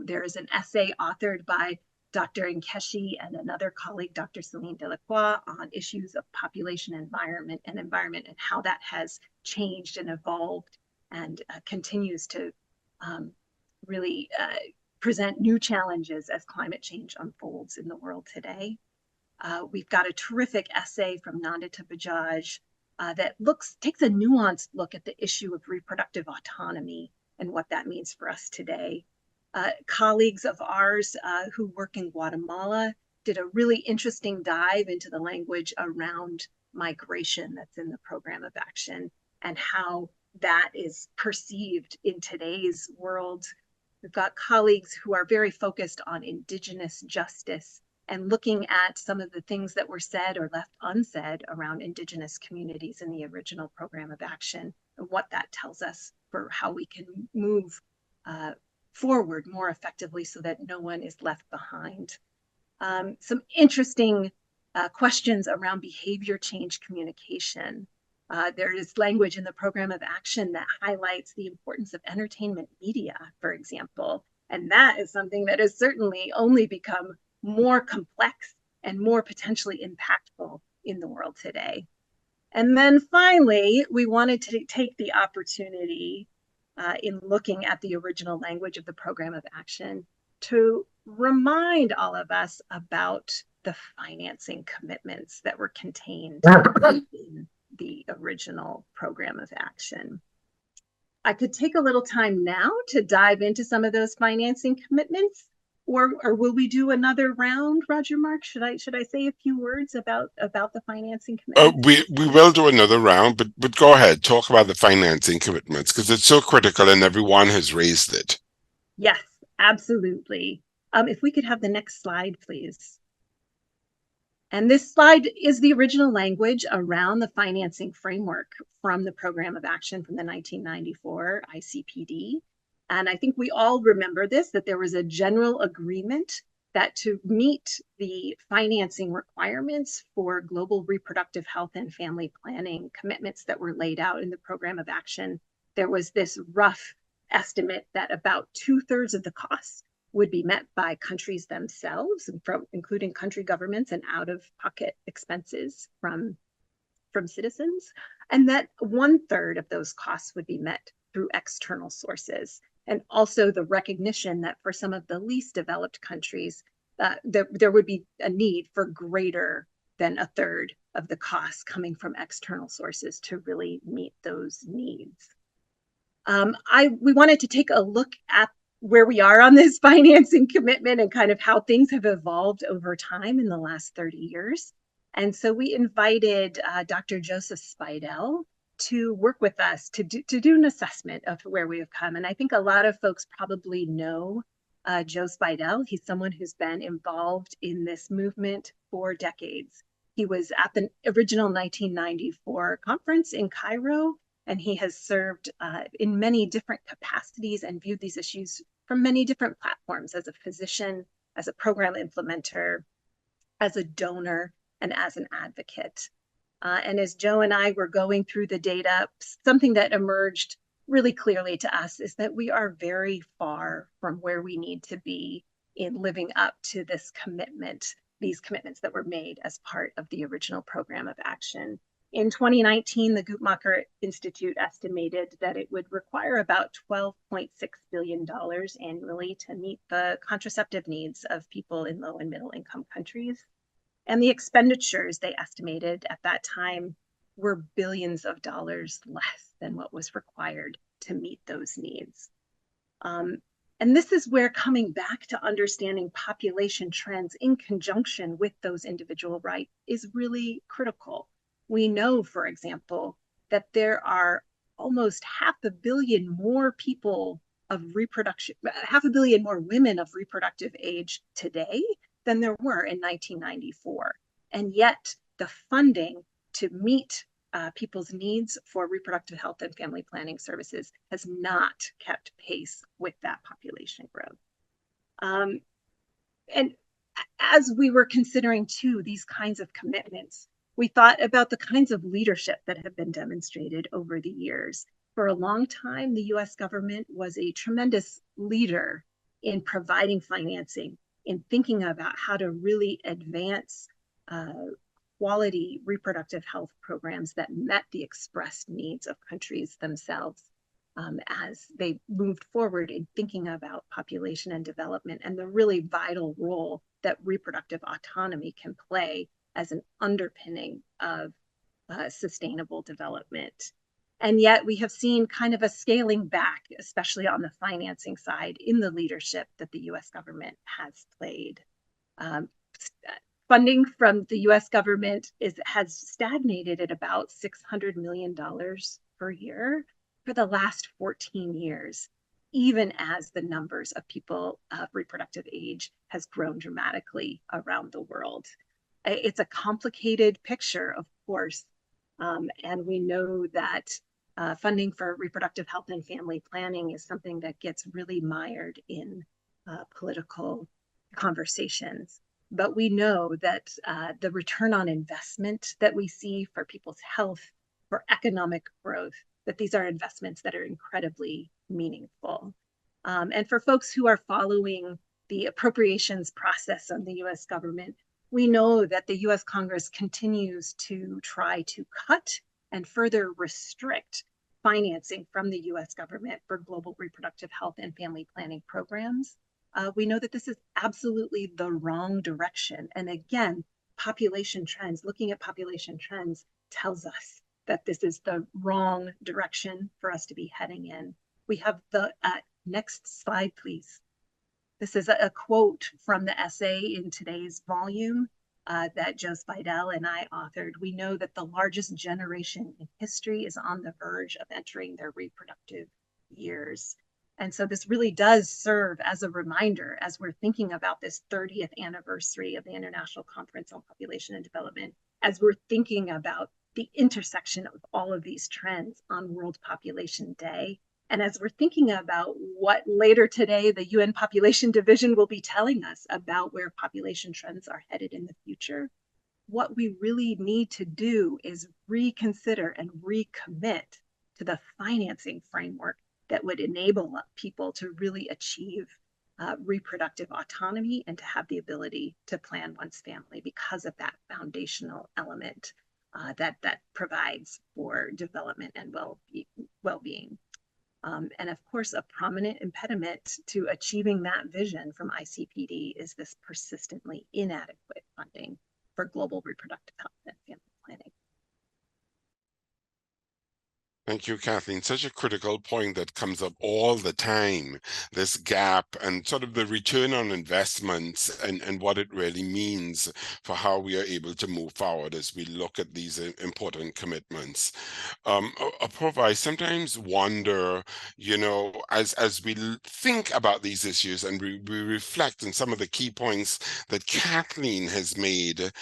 There is an essay authored by Dr. Nkechi and another colleague, Dr. Celine Delacroix, on issues of population environment and how that has changed and evolved and continues to really present new challenges as climate change unfolds in the world today. We've got a terrific essay from Nandita Bajaj that takes a nuanced look at the issue of reproductive autonomy and what that means for us today. Colleagues of ours who work in Guatemala did a really interesting dive into the language around migration that's in the program of action and how that is perceived in today's world. We've got colleagues who are very focused on indigenous justice and looking at some of the things that were said or left unsaid around indigenous communities in the original program of action and what that tells us for how we can move forward more effectively so that no one is left behind. Some interesting questions around behavior change communication. There is language in the program of action that highlights the importance of entertainment media, for example. And that is something that has certainly only become more complex and more potentially impactful in the world today. And then finally, we wanted to take the opportunity in looking at the original language of the program of action to remind all of us about the financing commitments that were contained in the original program of action. I could take a little time now to dive into some of those financing commitments, or will we do another round, Roger Mark? Should I say a few words about the financing commitments? We will do another round, but go ahead, talk about the financing commitments because it's so critical and everyone has raised it. Yes, absolutely. If we could have the next slide, please. And this slide is the original language around the financing framework from the program of action from the 1994 ICPD. And I think we all remember this, that there was a general agreement that to meet the financing requirements for global reproductive health and family planning commitments that were laid out in the program of action, there was this rough estimate that about 2/3 of the costs would be met by countries themselves, including country governments and out-of-pocket expenses from citizens, and that 1/3 of those costs would be met through external sources. And also the recognition that for some of the least developed countries, there would be a need for greater than 1/3 of the costs coming from external sources to really meet those needs. We wanted to take a look at where we are on this financing commitment and kind of how things have evolved over time in the last 30 years. And so we invited Dr. Joseph Speidel to work with us to do an assessment of where we have come. And I think a lot of folks probably know Joe Speidel. He's someone who's been involved in this movement for decades. He was at the original 1994 conference in Cairo, and he has served in many different capacities and viewed these issues from many different platforms as a physician, as a program implementer, as a donor, and as an advocate. And as Joe and I were going through the data, something that emerged really clearly to us is that we are very far from where we need to be in living up to this commitment, these commitments that were made as part of the original program of action. In 2019, the Guttmacher Institute estimated that it would require about $12.6 billion annually to meet the contraceptive needs of people in low and middle income countries. And the expenditures they estimated at that time were billions of dollars less than what was required to meet those needs. And this is where coming back to understanding population trends in conjunction with those individual rights is really critical. We know, for example, that there are almost 500 million more people of reproduction, 500 million more women of reproductive age today than there were in 1994. And yet the funding to meet people's needs for reproductive health and family planning services has not kept pace with that population growth. And as we were considering too these kinds of commitments, we thought about the kinds of leadership that have been demonstrated over the years. For a long time, the US government was a tremendous leader in providing financing, in thinking about how to really advance quality reproductive health programs that met the expressed needs of countries themselves as they moved forward in thinking about population and development and the really vital role that reproductive autonomy can play as an underpinning of sustainable development. And yet we have seen kind of a scaling back, especially on the financing side, in the leadership that the US government has played. Funding from the US government has stagnated at about $600 million per year for the last 14 years, even as the numbers of people of reproductive age has grown dramatically around the world. It's a complicated picture, of course, and we know that funding for reproductive health and family planning is something that gets really mired in political conversations. but we know that the return on investment that we see for people's health, for economic growth, that these are investments that are incredibly meaningful. And for folks who are following the appropriations process of the US government, we know that the US Congress continues to try to cut and further restrict financing from the US government for global reproductive health and family planning programs. We know that this is absolutely the wrong direction. And again, population trends, looking at population trends tells us that this is the wrong direction for us to be heading in. We have the next slide, please. This is a quote from the essay in today's volume that Joe Spidell and I authored. We know that the largest generation in history is on the verge of entering their reproductive years. And so this really does serve as a reminder as we're thinking about this 30th anniversary of the International Conference on Population and Development, as we're thinking about the intersection of all of these trends on World Population Day. And as we're thinking about what later today the UN Population Division will be telling us about where population trends are headed in the future, what we really need to do is reconsider and recommit to the financing framework that would enable people to really achieve reproductive autonomy and to have the ability to plan one's family because of that foundational element that provides for development and well-being. And of course, a prominent impediment to achieving that vision from ICPD is this persistently inadequate funding for global reproductive health and family planning. Thank you, Kathleen. Such a critical point that comes up all the time, this gap and sort of the return on investments and what it really means for how we are able to move forward as we look at these important commitments. Apoorva, I sometimes wonder, you know, as we think about these issues and we reflect on some of the key points that Kathleen has made,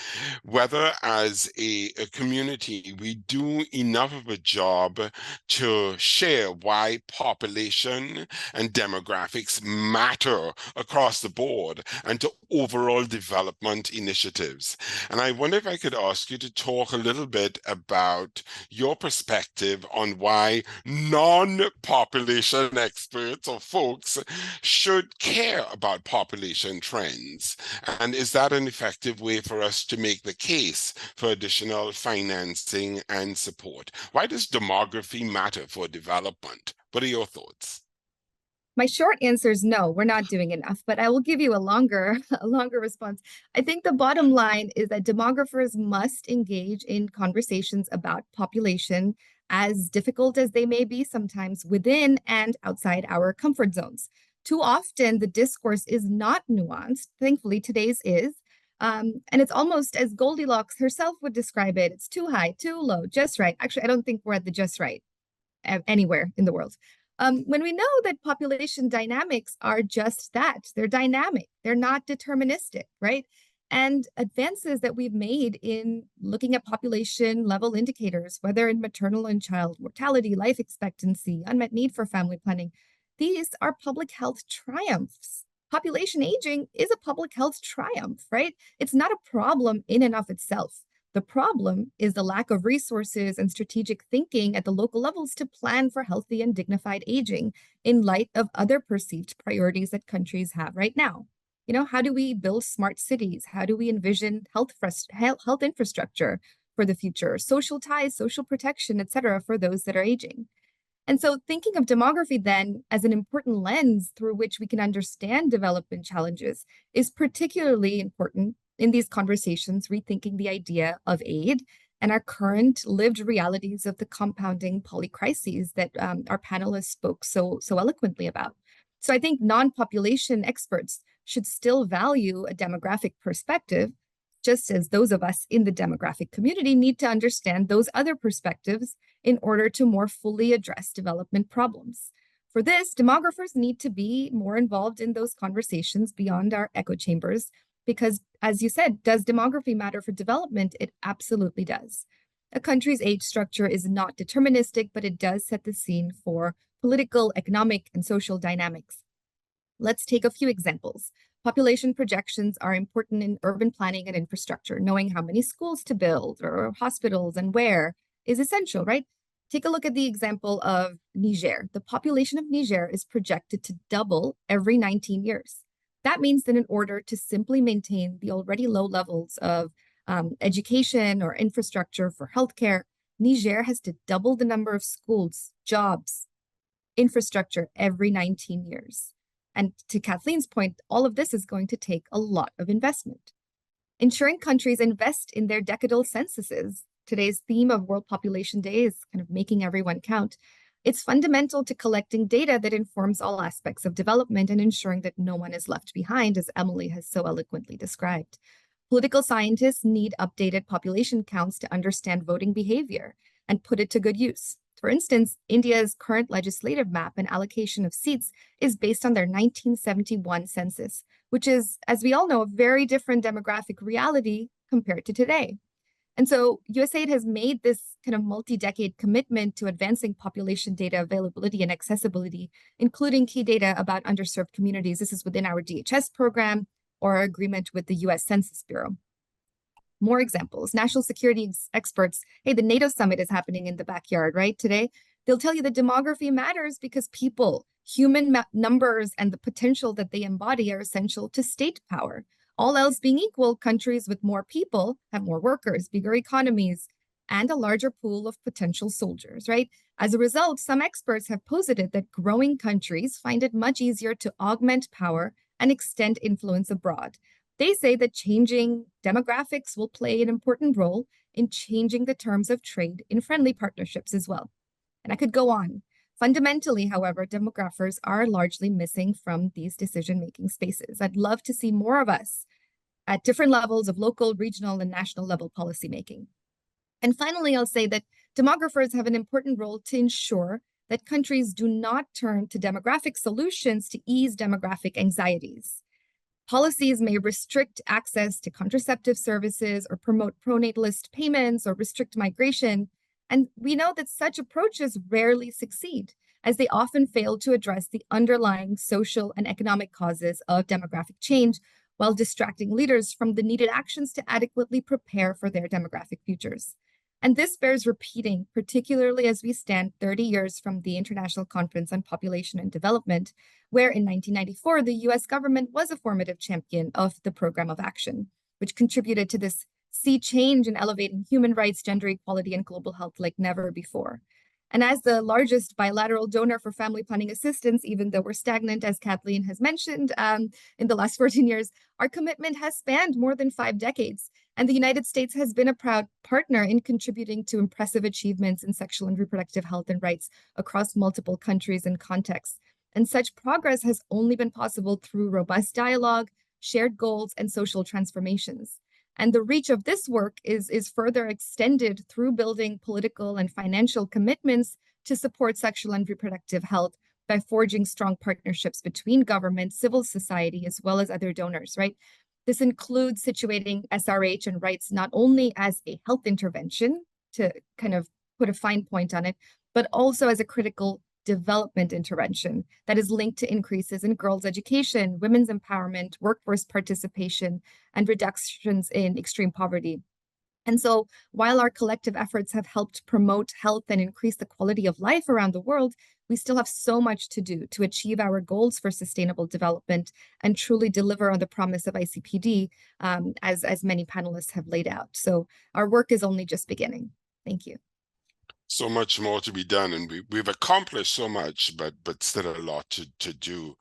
whether as a community we do enough of a job to share why population and demographics matter across the board and to overall development initiatives. And I wonder if I could ask you to talk a little bit about your perspective on why non-population experts or folks should care about population trends. And is that an effective way for us to make the case for additional financing and support? Why does demography matter for development? What are your thoughts? My short answer is no, we're not doing enough, but I will give you a longer response. I think the bottom line is that demographers must engage in conversations about population, as difficult as they may be sometimes within and outside our comfort zones. Too often, the discourse is not nuanced. Thankfully, today's is. And it's almost as Goldilocks herself would describe it. It's too high, too low, just right. Actually, I don't think we're at the just right anywhere in the world. When we know that population dynamics are just that, they're dynamic, they're not deterministic, right? And advances that we've made in looking at population level indicators, whether in maternal and child mortality, life expectancy, unmet need for family planning, these are public health triumphs. Population aging is a public health triumph, right? It's not a problem in and of itself. The problem is the lack of resources and strategic thinking at the local levels to plan for healthy and dignified aging in light of other perceived priorities that countries have right now. You know, how do we build smart cities? How do we envision health infrastructure for the future, social ties, social protection, et cetera, for those that are aging? And so thinking of demography then as an important lens through which we can understand development challenges is particularly important in these conversations, rethinking the idea of aid and our current lived realities of the compounding polycrises that our panelists spoke so eloquently about. So I think non-population experts should still value a demographic perspective, just as those of us in the demographic community need to understand those other perspectives in order to more fully address development problems. For this, demographers need to be more involved in those conversations beyond our echo chambers, because, as you said, does demography matter for development? It absolutely does. A country's age structure is not deterministic, but it does set the scene for political, economic, and social dynamics. Let's take a few examples. Population projections are important in urban planning and infrastructure. Knowing how many schools to build or hospitals and where is essential, right? Take a look at the example of Niger. The population of Niger is projected to double every 19 years. That means that in order to simply maintain the already low levels of education or infrastructure for healthcare, Niger has to double the number of schools, jobs, infrastructure every 19 years. And to Kathleen's point, all of this is going to take a lot of investment. Ensuring countries invest in their decadal censuses. Today's theme of World Population Day is kind of making everyone count. It's fundamental to collecting data that informs all aspects of development and ensuring that no one is left behind, as Emily has so eloquently described. Political scientists need updated population counts to understand voting behavior and put it to good use. For instance, India's current legislative map and allocation of seats is based on their 1971 census, which is, as we all know, a very different demographic reality compared to today. And so USAID has made this kind of multi-decade commitment to advancing population data availability and accessibility, including key data about underserved communities. This is within our DHS program or our agreement with the US Census Bureau. More examples, national security experts. Hey, the NATO summit is happening in the backyard, right? Today, they'll tell you that demography matters because people, human numbers, and the potential that they embody are essential to state power. All else being equal, countries with more people have more workers, bigger economies, and a larger pool of potential soldiers, right? As a result, some experts have posited that growing countries find it much easier to augment power and extend influence abroad. They say that changing demographics will play an important role in changing the terms of trade in friendly partnerships as well. And I could go on. Fundamentally, however, demographers are largely missing from these decision-making spaces. I'd love to see more of us at different levels of local, regional, and national level policymaking. And finally, I'll say that demographers have an important role to ensure that countries do not turn to demographic solutions to ease demographic anxieties. Policies may restrict access to contraceptive services or promote pronatalist payments or restrict migration. And we know that such approaches rarely succeed, as they often fail to address the underlying social and economic causes of demographic change while distracting leaders from the needed actions to adequately prepare for their demographic futures. And this bears repeating, particularly as we stand 30 years from the International Conference on Population and Development, where in 1994, the US government was a formative champion of the Program of Action, which contributed to this sea change in elevating human rights, gender equality, and global health like never before. And as the largest bilateral donor for family planning assistance, even though we're stagnant, as Kathleen has mentioned, in the last 14 years, our commitment has spanned more than 5 decades. And the United States has been a proud partner in contributing to impressive achievements in sexual and reproductive health and rights across multiple countries and contexts. And such progress has only been possible through robust dialogue, shared goals, and social transformations. And the reach of this work is further extended through building political and financial commitments to support sexual and reproductive health by forging strong partnerships between government, civil society, as well as other donors, right? This includes situating SRH and rights not only as a health intervention, to kind of put a fine point on it, but also as a critical development intervention that is linked to increases in girls' education, women's empowerment, workforce participation, and reductions in extreme poverty. And so while our collective efforts have helped promote health and increase the quality of life around the world, we still have so much to do to achieve our goals for sustainable development and truly deliver on the promise of ICPD, as many panelists have laid out. So our work is only just beginning. Thank you. So much more to be done, and we've accomplished so much, but still a lot to do.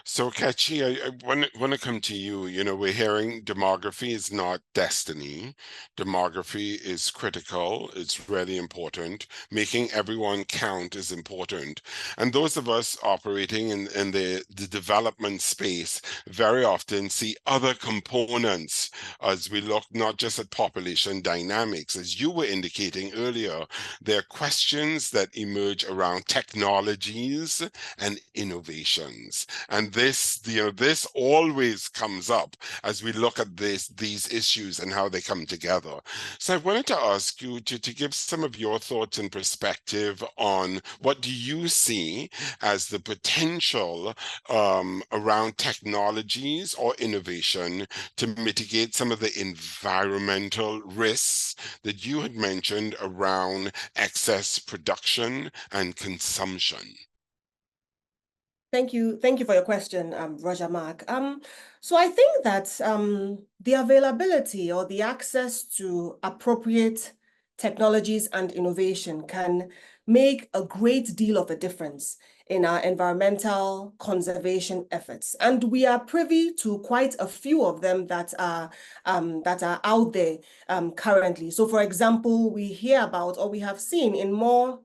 So Kachi, I want to come to you. You know, we're hearing demography is not destiny. Demography is critical. It's really important. Making everyone count is important. And those of us operating in the development space very often see other components as we look not just at population dynamics. As you were indicating earlier, there are questions that emerge around technologies and innovations. And this, this always comes up as we look at these issues and how they come together. So I wanted to ask you to give some of your thoughts and perspective on what do you see as the potential around technologies or innovation to mitigate some of the environmental risks that you had mentioned around excess production and consumption. Thank you for your question, Roger Mark. So I think that the availability or the access to appropriate technologies and innovation can make a great deal of a difference in our environmental conservation efforts. And we are privy to quite a few of them that are out there currently. So for example, we hear about, or we have seen in more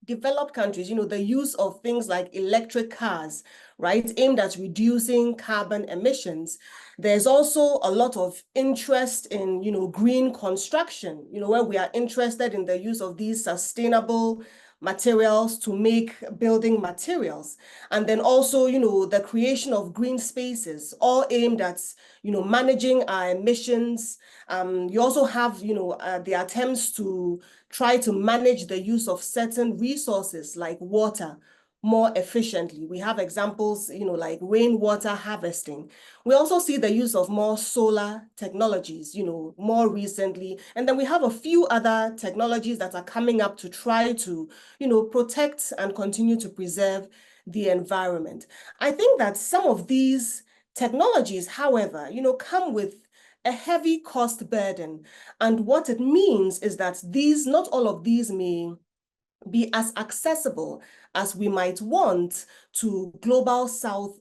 developed countries, the use of things like electric cars, right, aimed at reducing carbon emissions. There's also a lot of interest in, green construction, where we are interested in the use of these sustainable materials to make building materials. And then also, the creation of green spaces, all aimed at, managing our emissions. You also have, the attempts to try to manage the use of certain resources like water more efficiently. We have examples, like rainwater harvesting. We also see the use of more solar technologies, more recently. And then we have a few other technologies that are coming up to try to, protect and continue to preserve the environment. I think that some of these technologies, however, come with a heavy cost burden. And what it means is that not all of these may be as accessible as we might want to global South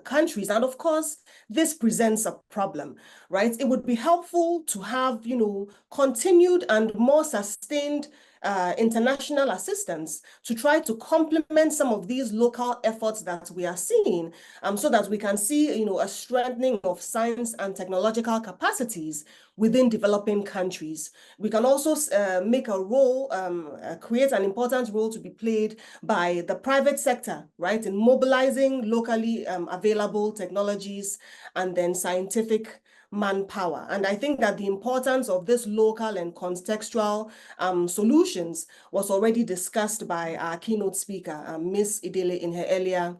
countries. And of course, this presents a problem, right? It would be helpful to have, continued and more sustained international assistance to try to complement some of these local efforts that we are seeing, so that we can see, a strengthening of science and technological capacities within developing countries. We can also make a role, create an important role to be played by the private sector, right, in mobilizing locally available technologies and then scientific manpower. And I think that the importance of this local and contextual solutions was already discussed by our keynote speaker, Ms. Idele, in her earlier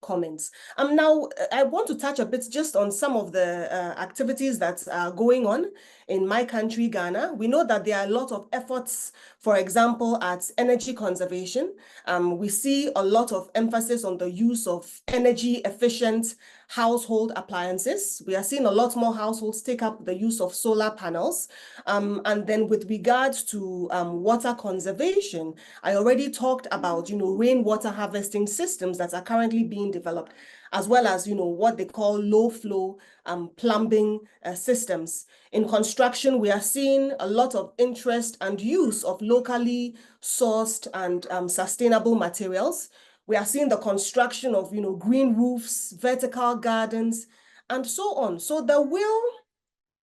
comments. Now, I want to touch a bit just on some of the activities that are going on in my country, Ghana. We know that there are a lot of efforts, for example, at energy conservation. We see a lot of emphasis on the use of energy efficient household appliances. We are seeing a lot more households take up the use of solar panels. And then with regards to water conservation, I already talked about, rainwater harvesting systems that are currently being developed, as well as, what they call low flow plumbing systems. In construction, we are seeing a lot of interest and use of locally sourced and sustainable materials. We are seeing the construction of, green roofs, vertical gardens, and so on. So the will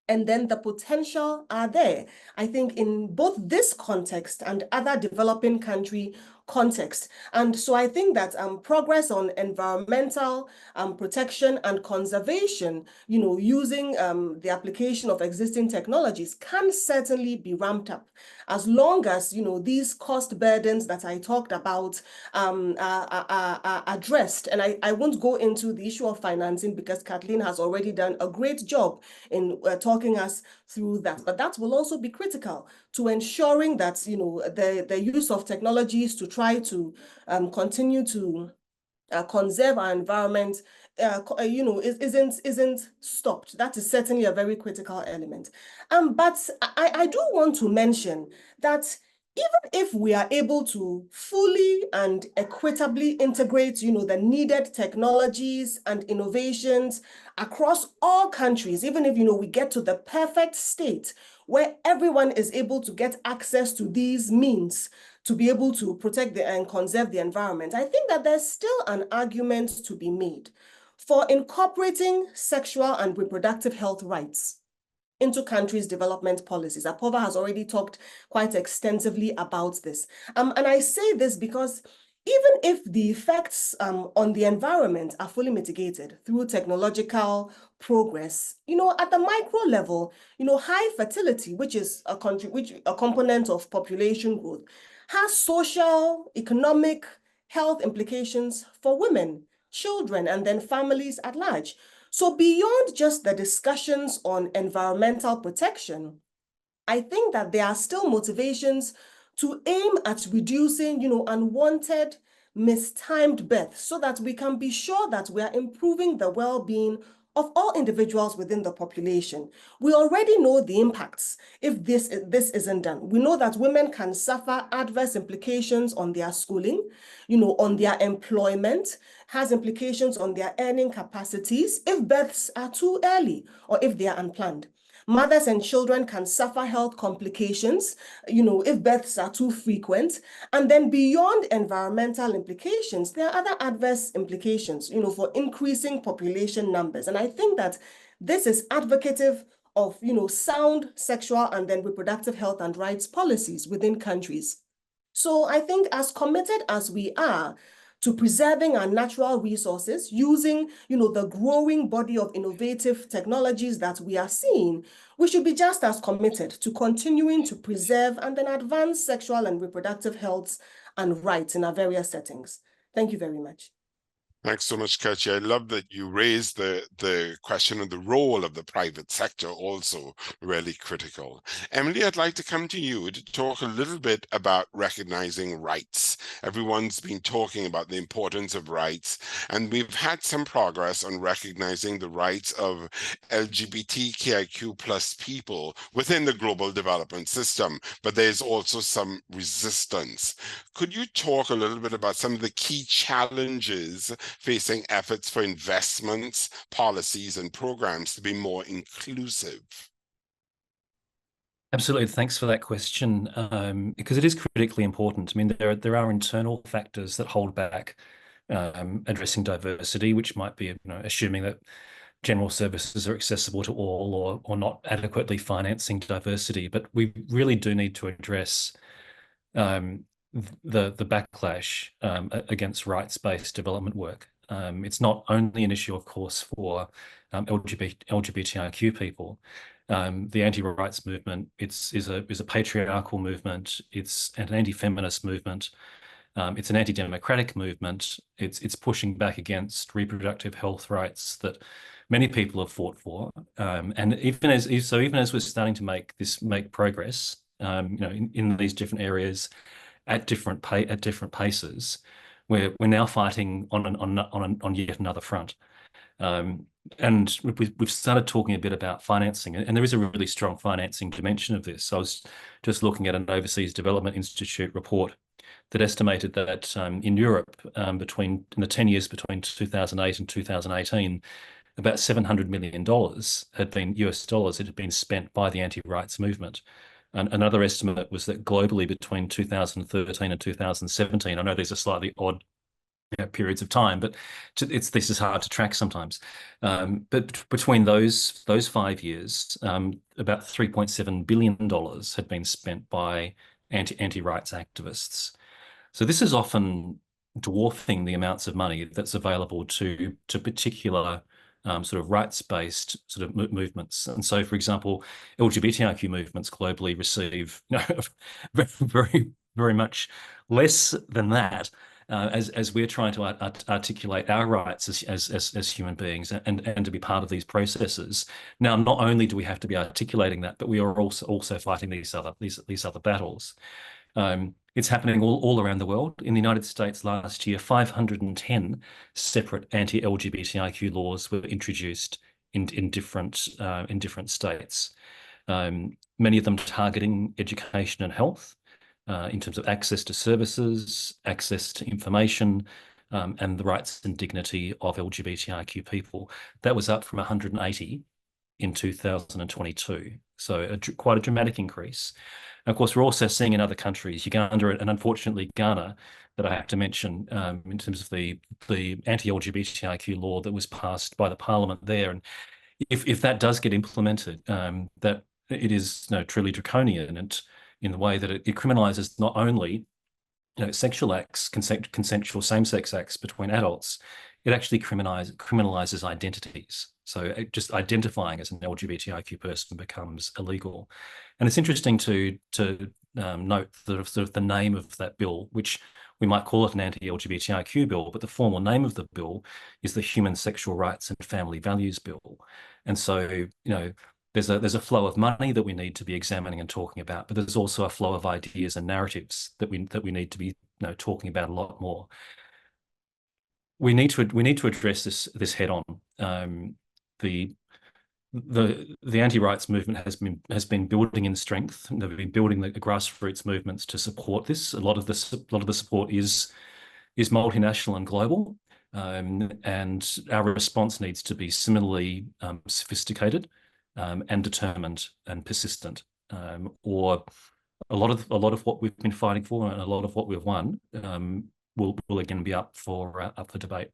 and then the potential are there, I think, in both this context and other developing country context. And so I think that progress on environmental protection and conservation, using the application of existing technologies can certainly be ramped up, as long as, these cost burdens that I talked about are addressed. And I won't go into the issue of financing because Kathleen has already done a great job in talking us through that. But that will also be critical to ensuring that, the use of technologies to try to continue to conserve our environment, isn't stopped. That is certainly a very critical element. But I do want to mention that even if we are able to fully and equitably integrate, the needed technologies and innovations across all countries, even if, we get to the perfect state where everyone is able to get access to these means to be able to protect and conserve the environment, I think that there's still an argument to be made for incorporating sexual and reproductive health rights into countries' development policies. Apova has already talked quite extensively about this. And I say this because even if the effects on the environment are fully mitigated through technological progress, at the micro level, high fertility, which is a component of population growth, has social, economic, health implications for women, children, and then families at large. So beyond just the discussions on environmental protection, I think that there are still motivations to aim at reducing, unwanted, mistimed births so that we can be sure that we are improving the well-being of all individuals within the population. We already know the impacts if this isn't done. We know that women can suffer adverse implications on their schooling, on their employment, has implications on their earning capacities if births are too early or if they are unplanned. Mothers and children can suffer health complications, if births are too frequent. And then beyond environmental implications, there are other adverse implications, for increasing population numbers. And I think that this is advocative of, sound sexual and then reproductive health and rights policies within countries. So I think as committed as we are to preserving our natural resources, using, the growing body of innovative technologies that we are seeing, we should be just as committed to continuing to preserve and then advance sexual and reproductive health and rights in our various settings. Thank you very much. Thanks so much, Kachi. I love that you raised the question of the role of the private sector, also really critical. Emily, I'd like to come to you to talk a little bit about recognizing rights. Everyone's been talking about the importance of rights, and we've had some progress on recognizing the rights of LGBTQIQ plus people within the global development system, but there's also some resistance. Could you talk a little bit about some of the key challenges facing efforts for investments, policies, and programs to be more inclusive? Absolutely. Thanks for that question, because it is critically important. I mean, there are internal factors that hold back addressing diversity, which might be, assuming that general services are accessible to all, or not adequately financing diversity. But we really do need to address the backlash against rights-based development work. It's not only an issue, of course, for LGBTIQ people. The anti-rights movement is a patriarchal movement. It's an anti-feminist movement. It's an anti-democratic movement. It's pushing back against reproductive health rights that many people have fought for. And even as we're starting to make progress, in these different areas at different paces, we're now fighting on yet another front. And we've started talking a bit about financing, and there is a really strong financing dimension of this. I was just looking at an Overseas Development Institute report that estimated that in Europe, in the 10 years between 2008 and 2018, about $700 million US dollars had been spent by the anti-rights movement. And another estimate was that globally between 2013 and 2017, I know these are slightly odd periods of time, but this is hard to track sometimes. But between those 5 years, about $3.7 billion had been spent by anti-rights activists. So this is often dwarfing the amounts of money that's available to particular sort of rights-based sort of movements. And so, for example, LGBTIQ movements globally receive very, very much less than that as we're trying to articulate our rights as human beings and to be part of these processes. Now, not only do we have to be articulating that, but we are also fighting these other battles. It's happening all around the world. In the United States last year, 510 separate anti-LGBTIQ laws were introduced in different states. Many of them targeting education and health, in terms of access to services, access to information, and the rights and dignity of LGBTIQ people. That was up from 180 in 2022. So quite a dramatic increase. And of course, we're also seeing in other countries, Uganda and unfortunately Ghana, that I have to mention in terms of the anti-LGBTIQ law that was passed by the parliament there. And if that does get implemented, that it is truly draconian, and in the way that it criminalizes not only sexual acts, consensual same-sex acts between adults, it actually criminalizes identities. So just identifying as an LGBTIQ person becomes illegal. And it's interesting to note sort of the name of that bill, which we might call it an anti-LGBTIQ bill, but the formal name of the bill is the Human Sexual Rights and Family Values Bill. And so, there's a flow of money that we need to be examining and talking about, but there's also a flow of ideas and narratives that we need to be talking about a lot more. We need to address this head on. The anti-rights movement has been building in strength. They've been building the grassroots movements to support this. A lot of the support is multinational and global, and our response needs to be similarly sophisticated and determined and persistent. Or a lot of what we've been fighting for and a lot of what we've won will again be up for debate.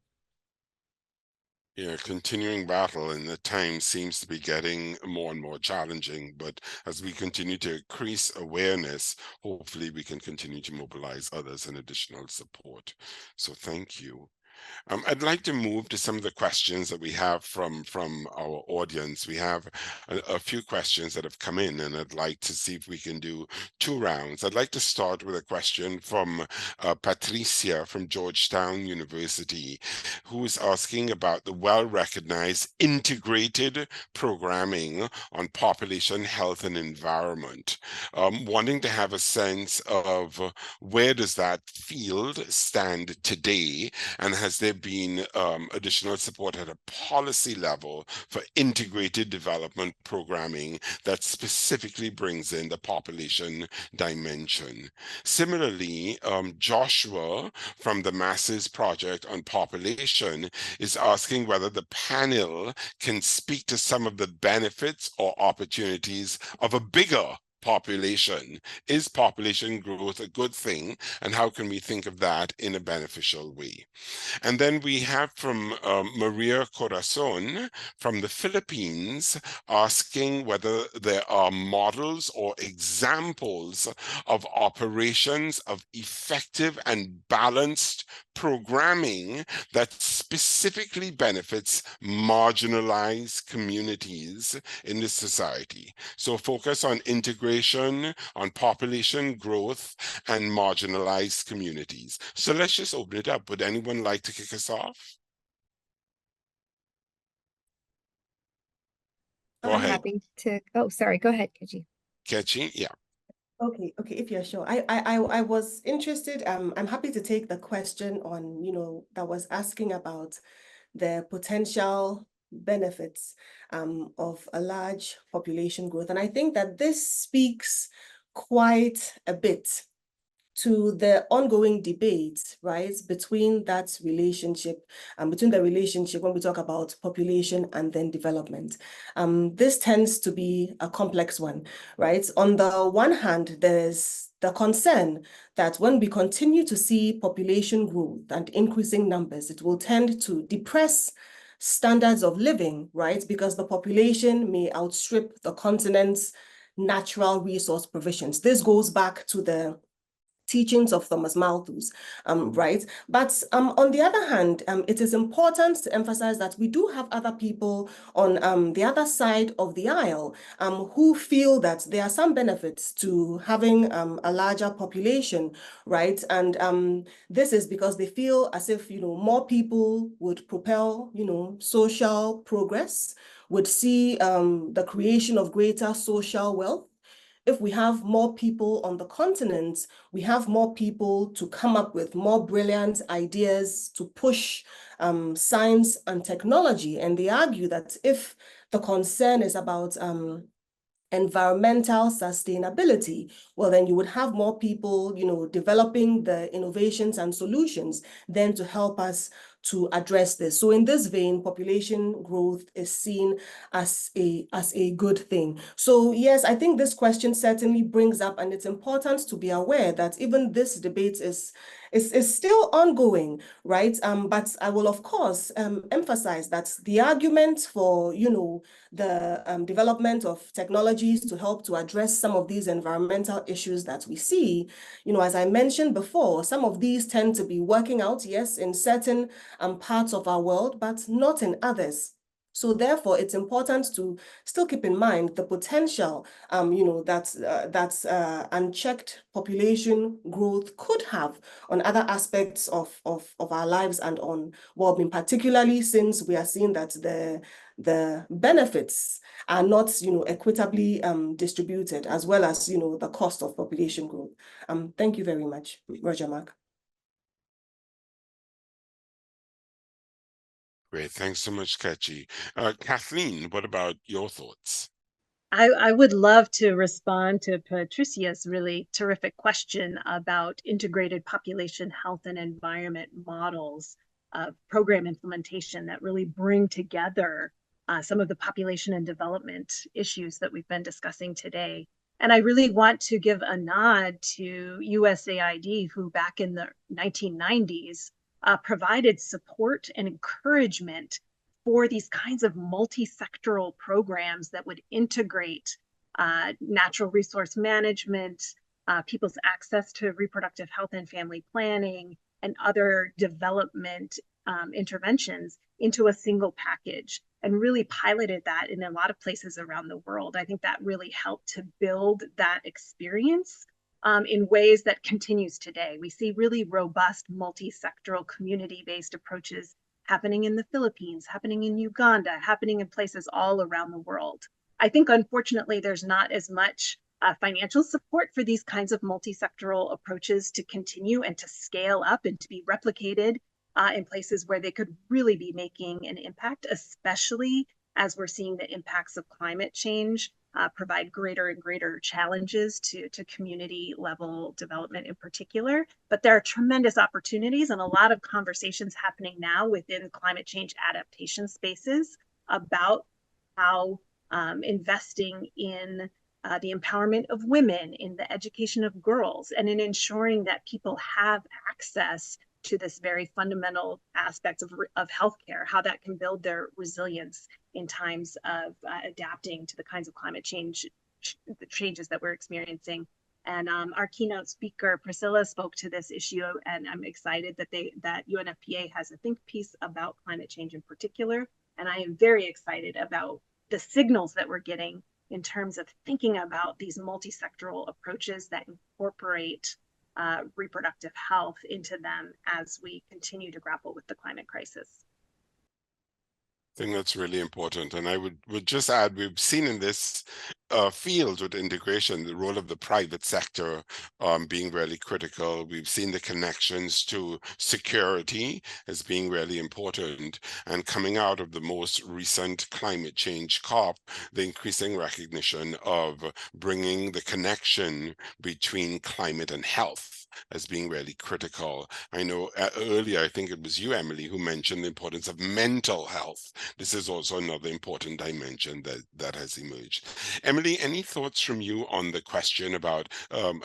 Yeah, continuing battle, and the time seems to be getting more and more challenging. But as we continue to increase awareness, hopefully we can continue to mobilize others and additional support. So thank you. I'd like to move to some of the questions that we have from our audience. We have a few questions that have come in, and I'd like to see if we can do 2 rounds. I'd like to start with a question from Patricia from Georgetown University, who is asking about the well-recognized integrated programming on population health and environment, wanting to have a sense of where does that field stand today, and has there been additional support at a policy level for integrated development programming that specifically brings in the population dimension. Similarly, Joshua from the Masses Project on Population is asking whether the panel can speak to some of the benefits or opportunities of a bigger population. Is population growth a good thing, and how can we think of that in a beneficial way? And then we have from Maria Corazon from the Philippines asking whether there are models or examples of operations of effective and balanced programming that specifically benefits marginalized communities in this society. So focus on integration, on population growth, and marginalized communities. So let's just open it up. Would anyone like to kick us off? Go I'm ahead. happy to. Oh, sorry. Go ahead, Kechi. Kechi, yeah. Okay, if you're sure. I was interested, I'm happy to take the question on, that was asking about the potential benefits of a large population growth. And I think that this speaks quite a bit to the ongoing debate, right, between that relationship, between the relationship when we talk about population and then development. This tends to be a complex one, right? On the one hand, there's the concern that when we continue to see population growth and increasing numbers, it will tend to depress standards of living, right? Because the population may outstrip the continent's natural resource provisions. This goes back to the teachings of Thomas Malthus, right? But on the other hand, it is important to emphasize that we do have other people on the other side of the aisle who feel that there are some benefits to having a larger population, right? And this is because they feel as if, more people would propel, social progress, would see the creation of greater social wealth. If we have more people on the continent, we have more people to come up with more brilliant ideas to push science and technology. And they argue that if the concern is about environmental sustainability, well, then you would have more people, developing the innovations and solutions then to help us to address this. So in this vein, population growth is seen as a good thing. So yes, I think this question certainly brings up, and it's important to be aware that even this debate is is still ongoing, right? But I will, of course, emphasize that the argument for, the development of technologies to help to address some of these environmental issues that we see, as I mentioned before, some of these tend to be working out, yes, in certain parts of our world, but not in others. So therefore, it's important to still keep in mind the potential, that unchecked population growth could have on other aspects of our lives and on well-being, particularly since we are seeing that the benefits are not, equitably distributed, as well as, the cost of population growth. Thank you very much, Roger Mark. Great. Thanks so much, Kechi. Kathleen, what about your thoughts? I would love to respond to Patricia's really terrific question about integrated population health and environment models of program implementation that really bring together some of the population and development issues that we've been discussing today. And I really want to give a nod to USAID, who back in the 1990s provided support and encouragement for these kinds of multi-sectoral programs that would integrate natural resource management, people's access to reproductive health and family planning, and other development interventions into a single package, and really piloted that in a lot of places around the world. I think that really helped to build that experience in ways that continues today. We see really robust multi-sectoral community-based approaches happening in the Philippines, happening in Uganda, happening in places all around the world. I think, unfortunately, there's not as much financial support for these kinds of multi-sectoral approaches to continue and to scale up and to be replicated in places where they could really be making an impact, especially as we're seeing the impacts of climate change provide greater and greater challenges to community level development in particular. But there are tremendous opportunities and a lot of conversations happening now within climate change adaptation spaces about how investing in the empowerment of women, in the education of girls, and in ensuring that people have access to this very fundamental aspect of healthcare, how that can build their resilience in times of adapting to the kinds of climate change, the changes that we're experiencing. And our keynote speaker, Priscilla, spoke to this issue, and I'm excited that UNFPA has a think piece about climate change in particular. And I am very excited about the signals that we're getting in terms of thinking about these multi-sectoral approaches that incorporate reproductive health into them as we continue to grapple with the climate crisis. I think that's really important. And I would just add, we've seen in this field with integration, the role of the private sector being really critical. We've seen the connections to security as being really important. And coming out of the most recent climate change COP, the increasing recognition of bringing the connection between climate and health as being really critical. I know earlier, I think it was you, Emily, who mentioned the importance of mental health. This is also another important dimension that has emerged. Emily, any thoughts from you on the question about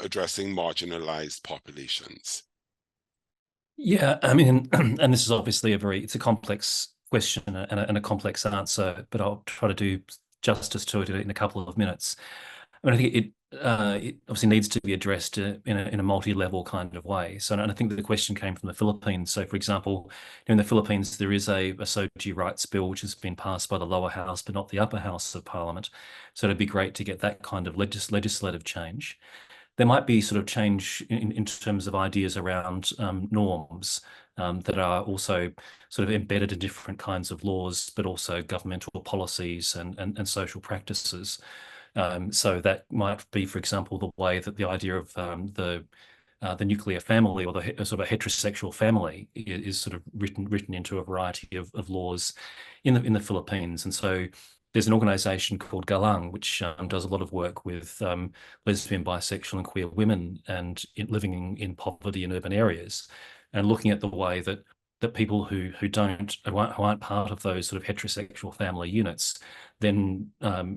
addressing marginalized populations? Yeah, I mean, and this is obviously it's a complex question and a complex answer, but I'll try to do justice to it in a couple of minutes. I mean, I think it obviously needs to be addressed in a multi-level kind of way. So, and I think the question came from the Philippines. So, for example, in the Philippines, there is a SOGI rights bill which has been passed by the lower house, but not the upper house of Parliament. So, it'd be great to get that kind of legislative change. There might be sort of change in terms of ideas around norms that are also sort of embedded in different kinds of laws, but also governmental policies and social practices. So that might be, for example, the way that the idea of the nuclear family or the sort of a heterosexual family is sort of written into a variety of laws in the Philippines. And so there's an organization called Galang, which does a lot of work with lesbian, bisexual, and queer women and living in poverty in urban areas, and looking at the way that people who aren't part of those sort of heterosexual family units then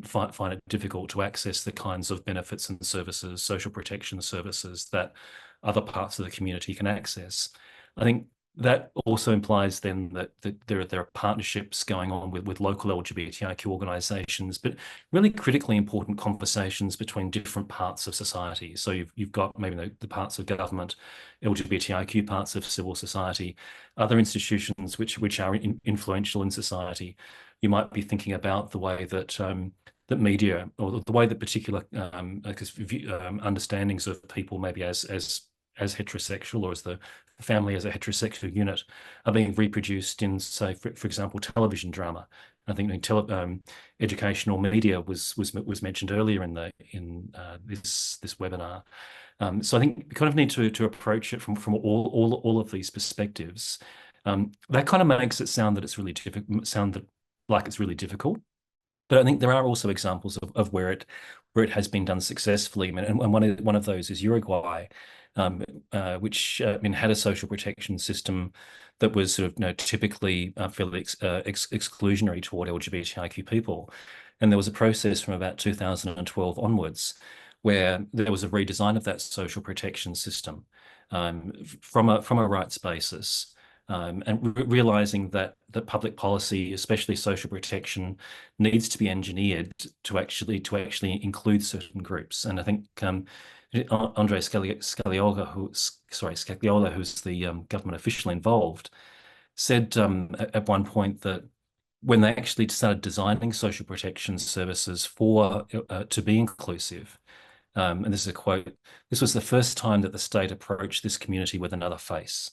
find it difficult to access the kinds of benefits and services, social protection services that other parts of the community can access. I think that also implies then that there are partnerships going on with local LGBTIQ organisations, but really critically important conversations between different parts of society. So you've got maybe the parts of government, LGBTIQ parts of civil society, other institutions which are influential in society. You might be thinking about the way that that media, or the way that particular understandings of people maybe as heterosexual, or as the family as a heterosexual unit, are being reproduced in, say, for example, television drama. I think educational media was mentioned earlier in this webinar. So I think we kind of need to approach it from all of these perspectives. That kind of makes it sound that it's really like it's really difficult. But I think there are also examples of where it has been done successfully, and one of those is Uruguay, which had a social protection system that was sort of typically fairly exclusionary toward LGBTIQ people, and there was a process from about 2012 onwards where there was a redesign of that social protection system from a rights basis. And realizing that public policy, especially social protection, needs to be engineered to actually include certain groups. And I think Andre Scagliola, who's the government official involved, said at one point that when they actually started designing social protection services to be inclusive, and this is a quote, "This was the first time that the state approached this community with another face.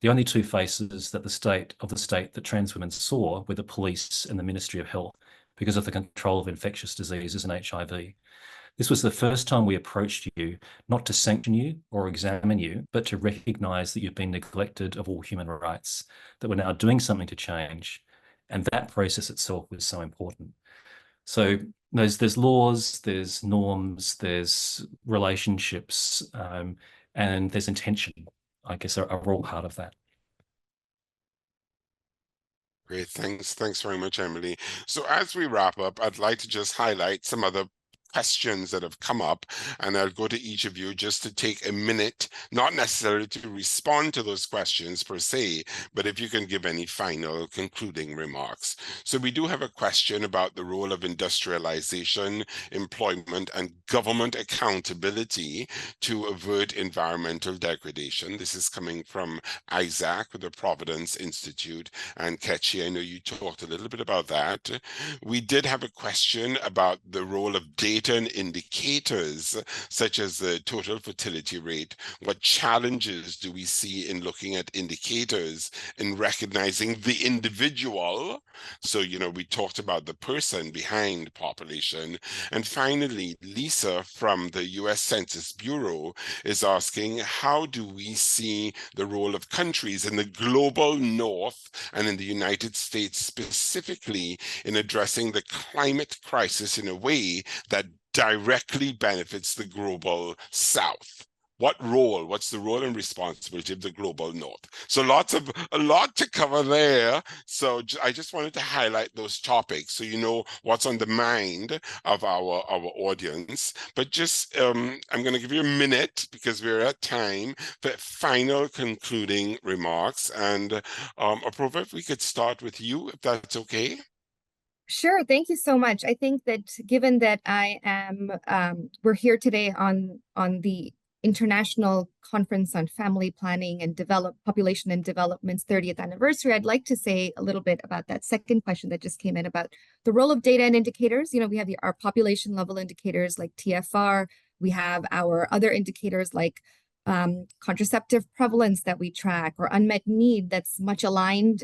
The only two faces that the state that trans women saw were the police and the Ministry of Health because of the control of infectious diseases and HIV. This was the first time we approached you, not to sanction you or examine you, but to recognize that you've been neglected of all human rights, that we're now doing something to change. And that process itself was so important." So there's laws, there's norms, there's relationships, and there's intention, I guess, are all part of that. Great, thanks very much, Emily. So as we wrap up, I'd like to just highlight some other questions that have come up, and I'll go to each of you just to take a minute, not necessarily to respond to those questions per se, but if you can give any final concluding remarks. So we do have a question about the role of industrialization, employment, and government accountability to avert environmental degradation. This is coming from Isaac with the Providence Institute, and Ketchy, I know you talked a little bit about that. We did have a question about the role of data and indicators, such as the total fertility rate. What challenges do we see in looking at indicators and recognizing the individual? So, we talked about the person behind population. And finally, Lisa from the US Census Bureau is asking, how do we see the role of countries in the global north and in the United States specifically in addressing the climate crisis in a way that directly benefits the global south? What's the role and responsibility of the global north? So a lot to cover there. So I just wanted to highlight those topics so you know what's on the mind of our audience. But just I'm going to give you a minute, because we're at time, for final concluding remarks. And Apurva, if we could start with you, if that's okay. Sure. Thank you so much. I think that given that we're here today on the International Conference on Family Planning and Population and Development's 30th anniversary, I'd like to say a little bit about that second question that just came in about the role of data and indicators. We have our population level indicators like TFR. We have our other indicators like contraceptive prevalence that we track, or unmet need that's much maligned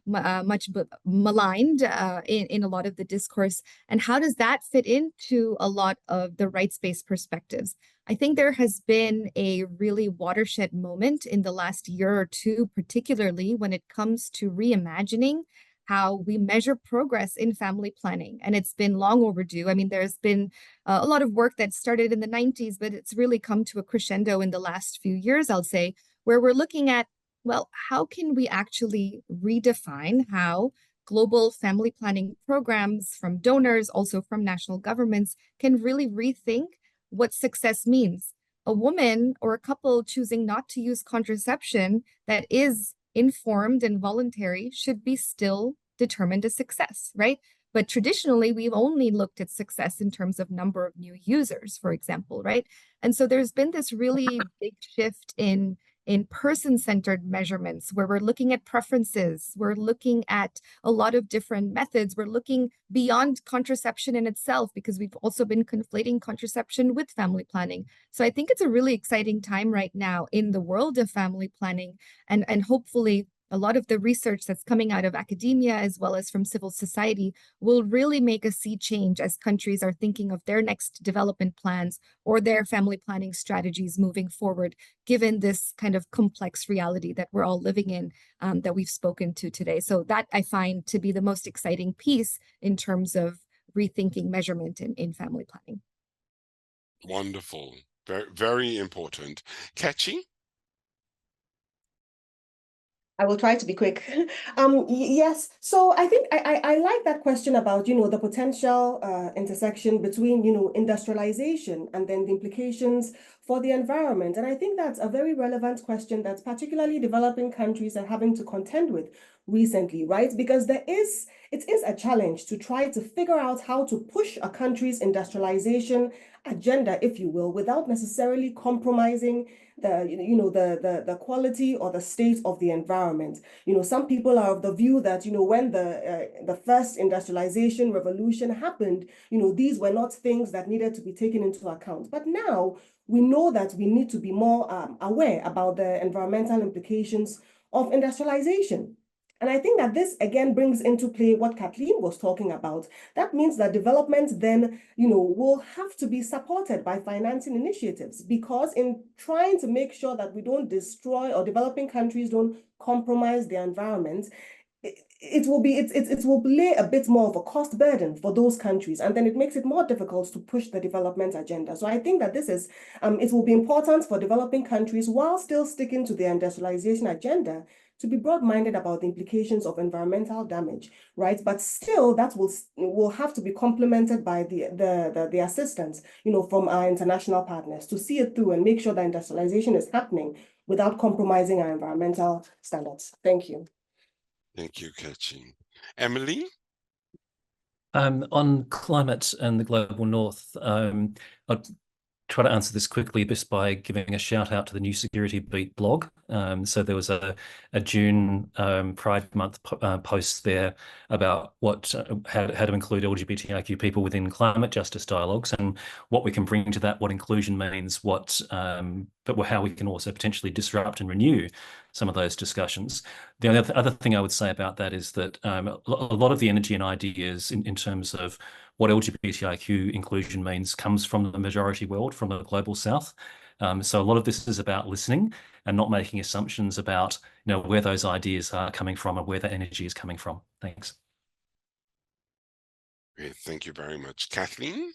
in a lot of the discourse. And how does that fit into a lot of the rights-based perspectives? I think there has been a really watershed moment in the last year or two, particularly when it comes to reimagining how we measure progress in family planning. And it's been long overdue. I mean, there's been a lot of work that started in the 90s, but it's really come to a crescendo in the last few years, I'll say, where we're looking at, well, how can we actually redefine how global family planning programs from donors, also from national governments, can really rethink what success means. a woman or a couple choosing not to use contraception that is informed and voluntary should be still determined as success, right? But traditionally, we've only looked at success in terms of number of new users, for example, right? And so there's been this really big shift in person-centered measurements where we're looking at preferences, we're looking at a lot of different methods, we're looking beyond contraception in itself because we've also been conflating contraception with family planning. So I think it's a really exciting time right now in the world of family planning, and hopefully a lot of the research that's coming out of academia as well as from civil society will really make a sea change as countries are thinking of their next development plans or their family planning strategies moving forward, given this kind of complex reality that we're all living in, that we've spoken to today. So that I find to be the most exciting piece in terms of rethinking measurement in family planning. Wonderful. Very, very important. Ketchy? I will try to be quick. Yes, so I think I like that question about, the potential intersection between, industrialization and then the implications for the environment. And I think that's a very relevant question that's particularly developing countries are having to contend with recently, right? Because it is a challenge to try to figure out how to push a country's industrialization agenda, if you will, without necessarily compromising the quality or the state of the environment. Some people are of the view that, when the first industrialization revolution happened, these were not things that needed to be taken into account. But now we know that we need to be more aware about the environmental implications of industrialization. And I think that this again brings into play what Kathleen was talking about. That means that development then, will have to be supported by financing initiatives, because in trying to make sure that we don't destroy or developing countries don't compromise their environment, it will lay a bit more of a cost burden for those countries, and then it makes it more difficult to push the development agenda. So I think that this is, it will be important for developing countries, while still sticking to their industrialization agenda, to be broad-minded about the implications of environmental damage, right? But still, that will have to be complemented by the assistance, from our international partners to see it through and make sure that industrialization is happening without compromising our environmental standards. Thank you. Thank you, Ketchy. Emily? On climate and the global north, I'd try to answer this quickly just by giving a shout out to the New Security Beat blog. So there was a June Pride Month post there about how to include LGBTIQ people within climate justice dialogues and what we can bring to that, what inclusion means, but how we can also potentially disrupt and renew some of those discussions. The other thing I would say about that is that a lot of the energy and ideas in terms of what LGBTIQ inclusion means comes from the majority world, from the global south. So a lot of this is about listening and not making assumptions about where those ideas are coming from and where that energy is coming from. Thanks. Great, thank you very much. Kathleen?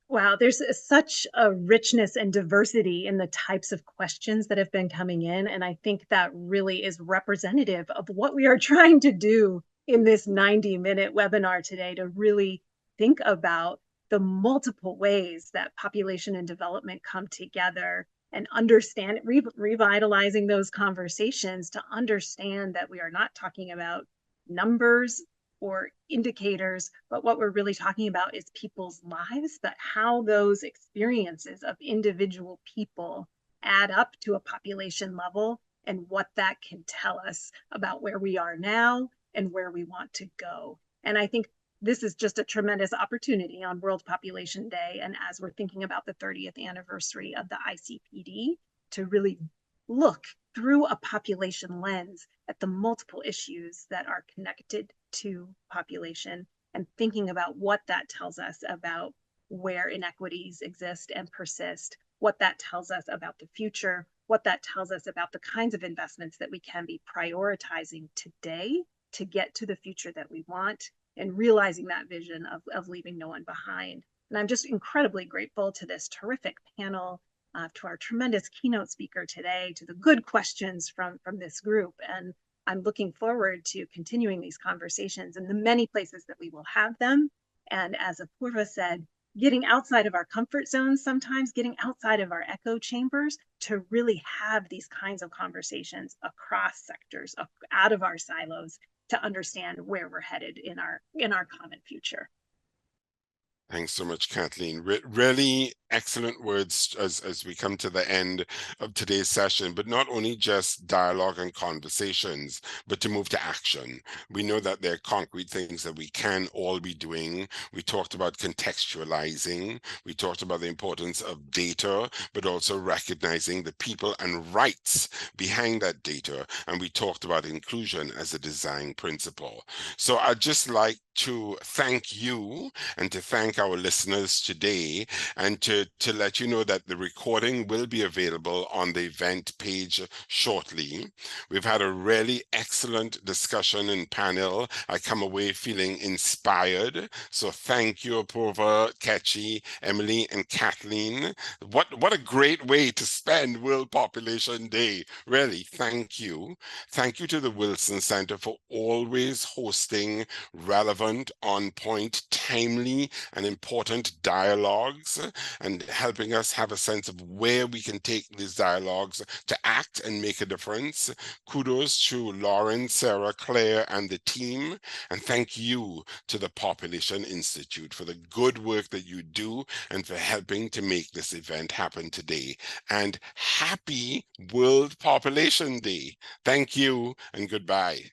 Wow, there's such a richness and diversity in the types of questions that have been coming in. And I think that really is representative of what we are trying to do in this 90-minute webinar today, to really think about the multiple ways that population and development come together and understand, revitalizing those conversations to understand that we are not talking about numbers or indicators, but what we're really talking about is people's lives, but how those experiences of individual people add up to a population level and what that can tell us about where we are now and where we want to go. And I think this is just a tremendous opportunity on World Population Day, and as we're thinking about the 30th anniversary of the ICPD, to really look through a population lens at the multiple issues that are connected to population, and thinking about what that tells us about where inequities exist and persist, what that tells us about the future, what that tells us about the kinds of investments that we can be prioritizing today to get to the future that we want, and realizing that vision of leaving no one behind. And I'm just incredibly grateful to this terrific panel, to our tremendous keynote speaker today, to the good questions from this group. And I'm looking forward to continuing these conversations in the many places that we will have them. And as Apurva said, getting outside of our comfort zones, sometimes getting outside of our echo chambers to really have these kinds of conversations across sectors, out of our silos, to understand where we're headed in our common future. Thanks so much, Kathleen. Really excellent words as we come to the end of today's session, but not only just dialogue and conversations, but to move to action. We know that there are concrete things that we can all be doing. We talked about contextualizing. We talked about the importance of data, but also recognizing the people and rights behind that data. And we talked about inclusion as a design principle. So I'd just like to thank you and to thank our listeners today, and to let you know that the recording will be available on the event page shortly. We've had a really excellent discussion and panel. I come away feeling inspired. So thank you, Apurva, Kechi, Emily, and Kathleen. What a great way to spend World Population Day. Really, thank you. Thank you to the Wilson Center for always hosting relevant, on-point, timely, and important dialogues, and helping us have a sense of where we can take these dialogues to act and make a difference. Kudos to Lauren, Sarah, Claire, and the team. And thank you to the Population Institute for the good work that you do and for helping to make this event happen today. And happy World Population Day. Thank you and goodbye.